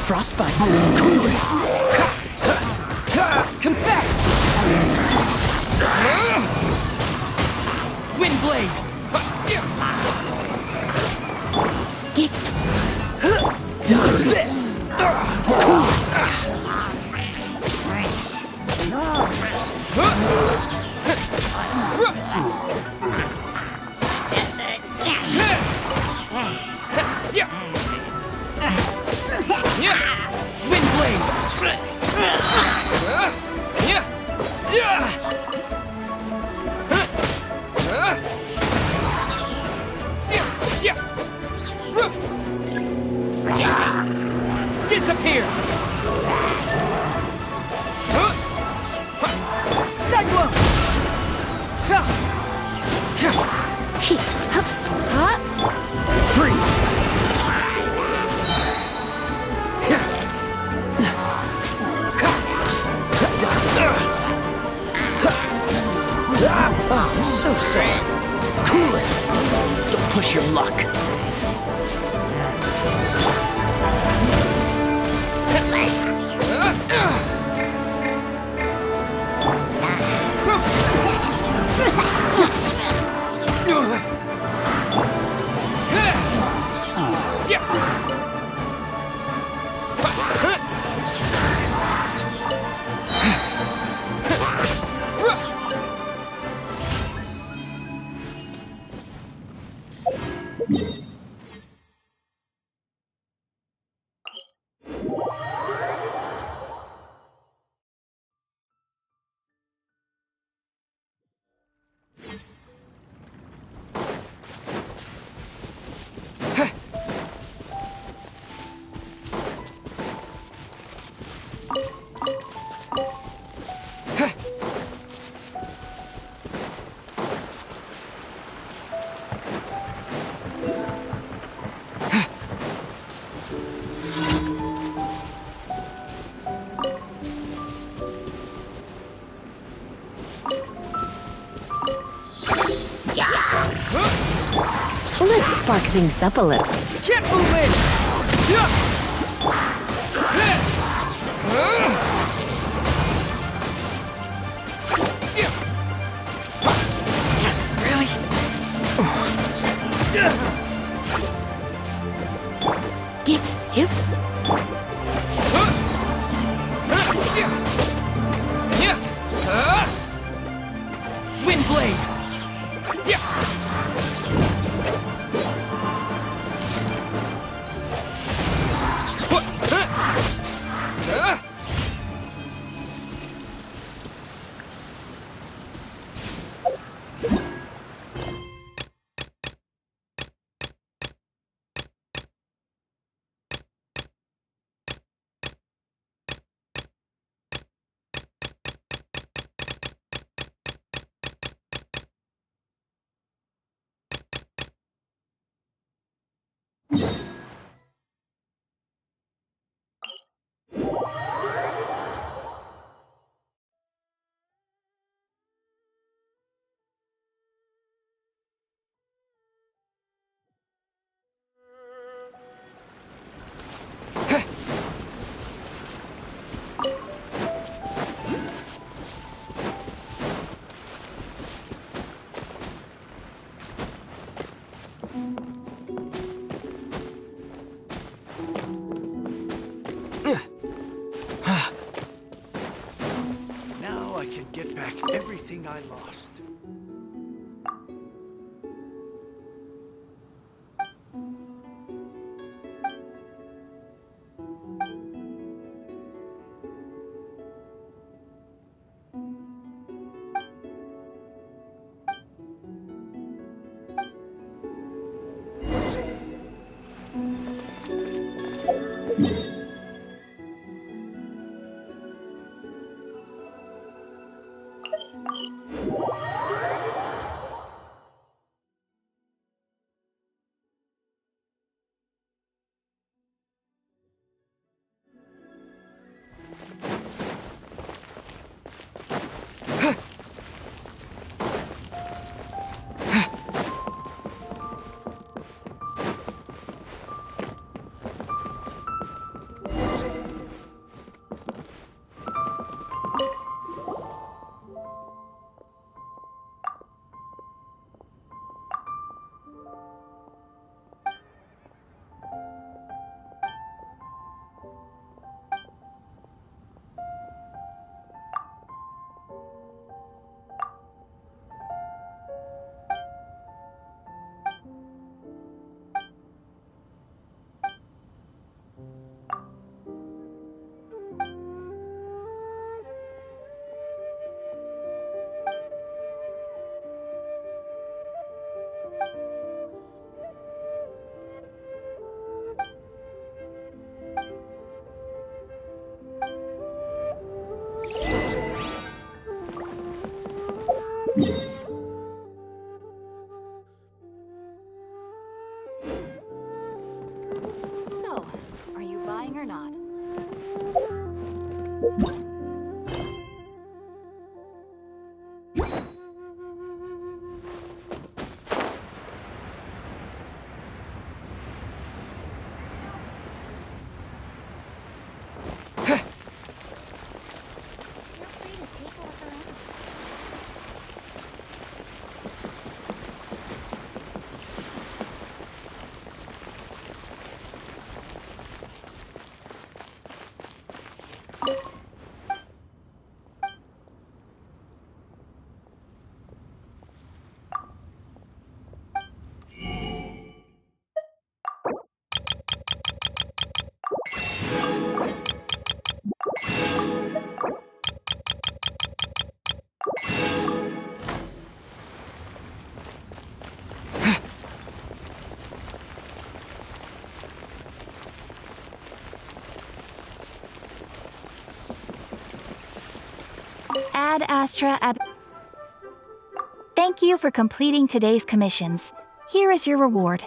Frostbite. Cool it. Confess. Windblade. Dodge this. Windblade! Disappear! Cyclone! Freeze! Oh, so sad. Cool it. Don't push your luck. Let's spark things up a little. Can't move in! Really? Yep. Windblade! back everything I lost. So, are you buying or not? Ad Astra Ab. Thank you for completing today's commissions. Here is your reward.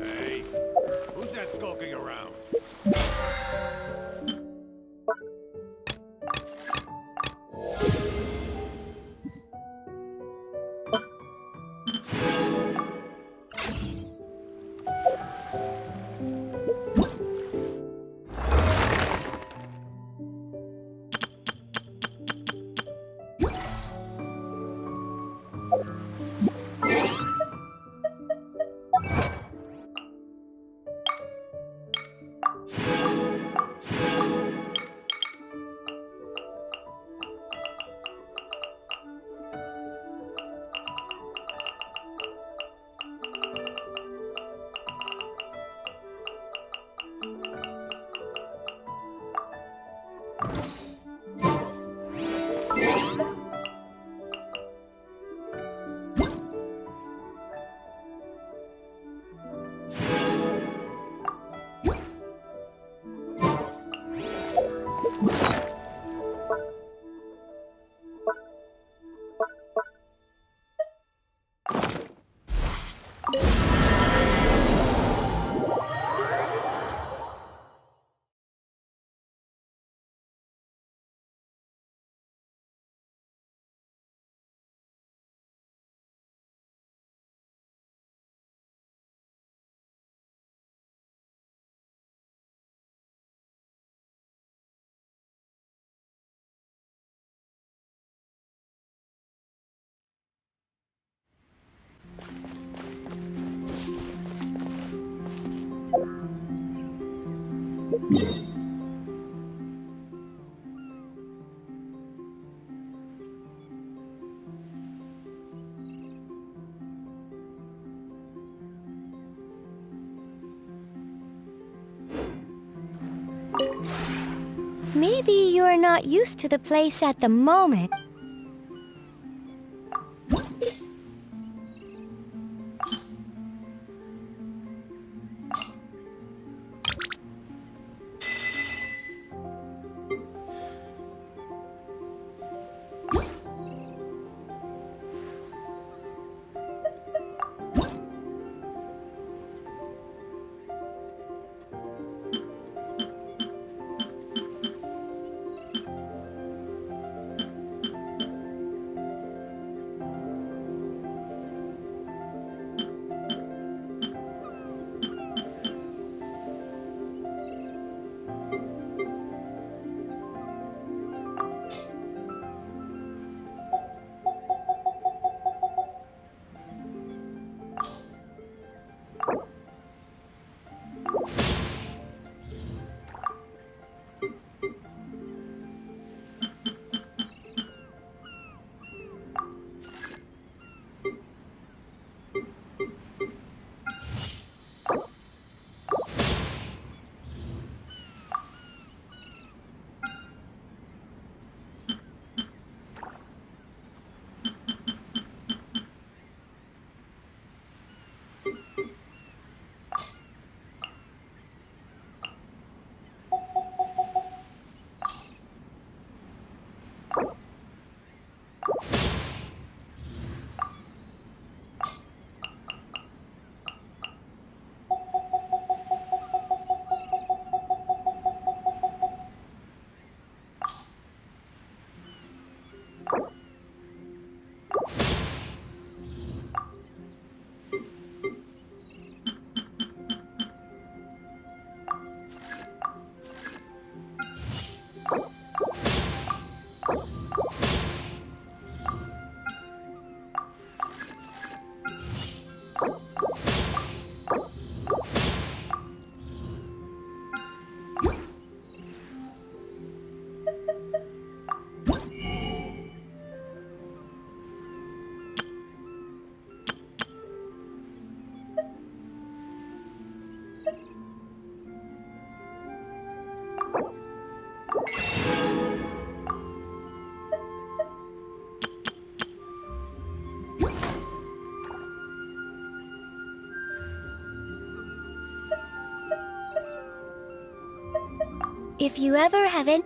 Hey, who's that skulking around? Maybe you're not used to the place at the moment. If you ever have any...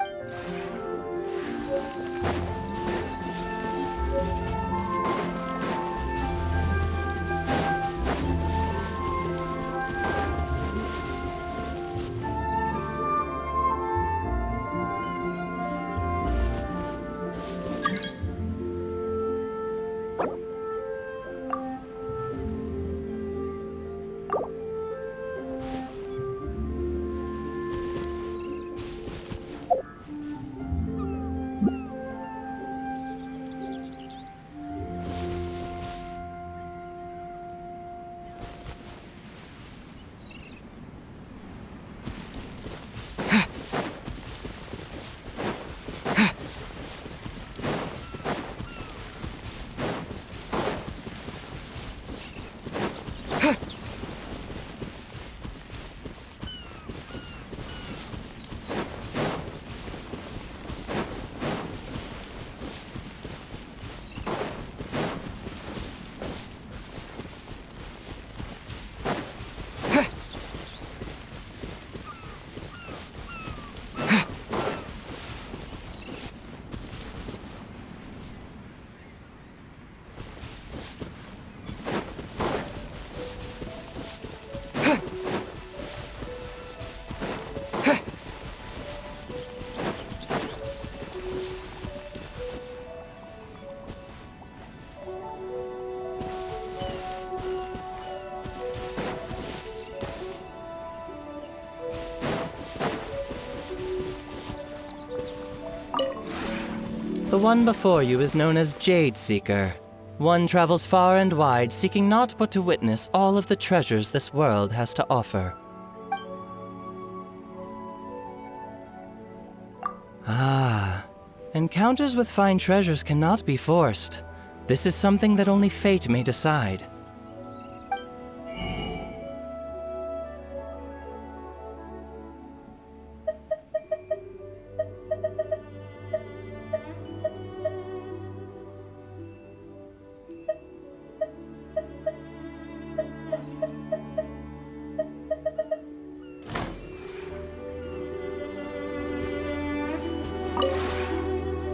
The one before you is known as Jade Seeker. One travels far and wide, seeking naught but to witness all of the treasures this world has to offer. Ah, encounters with fine treasures cannot be forced. This is something that only fate may decide.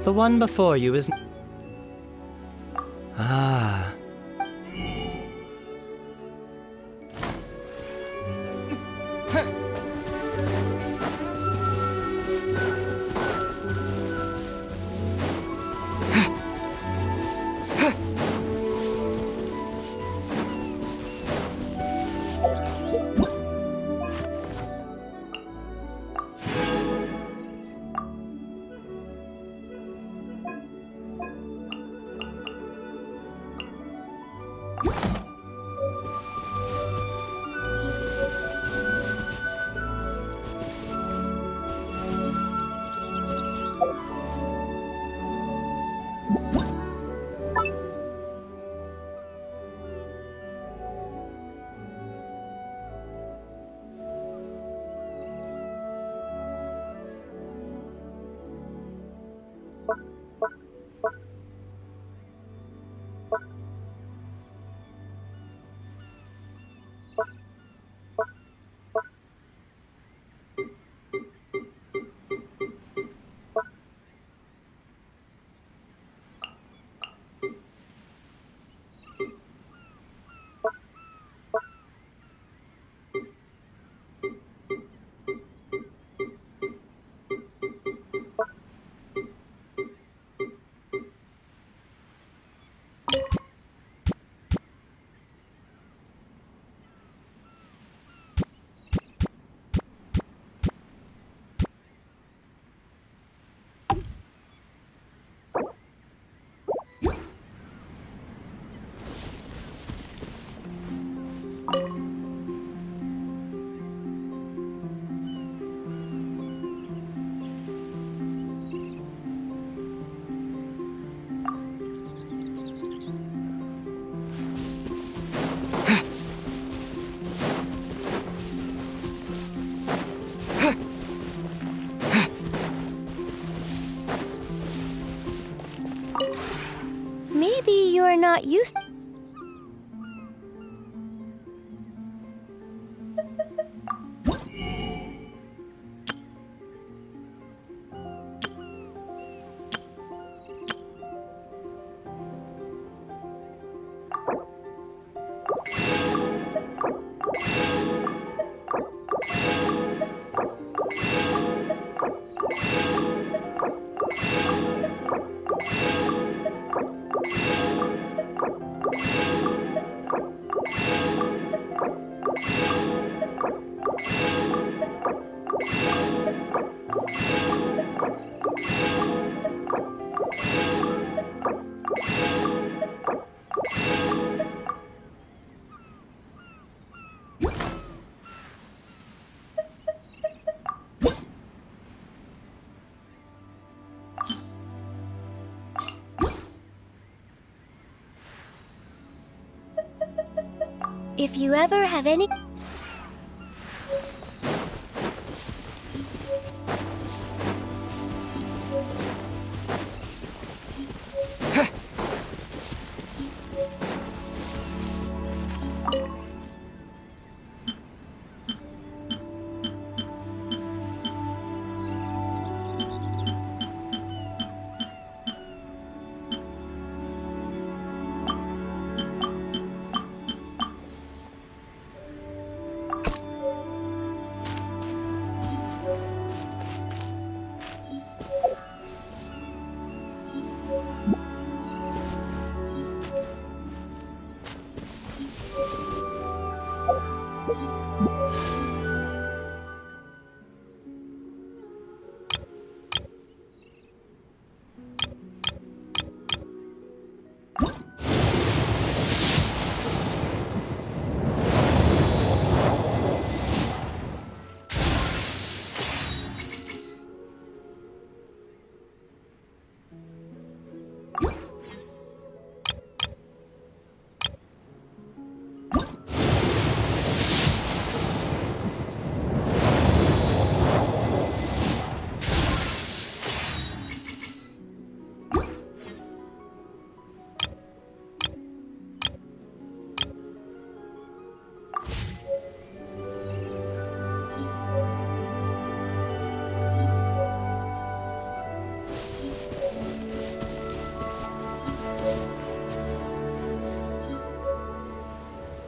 The one before you is... Ah. Maybe you're not used. If you ever have any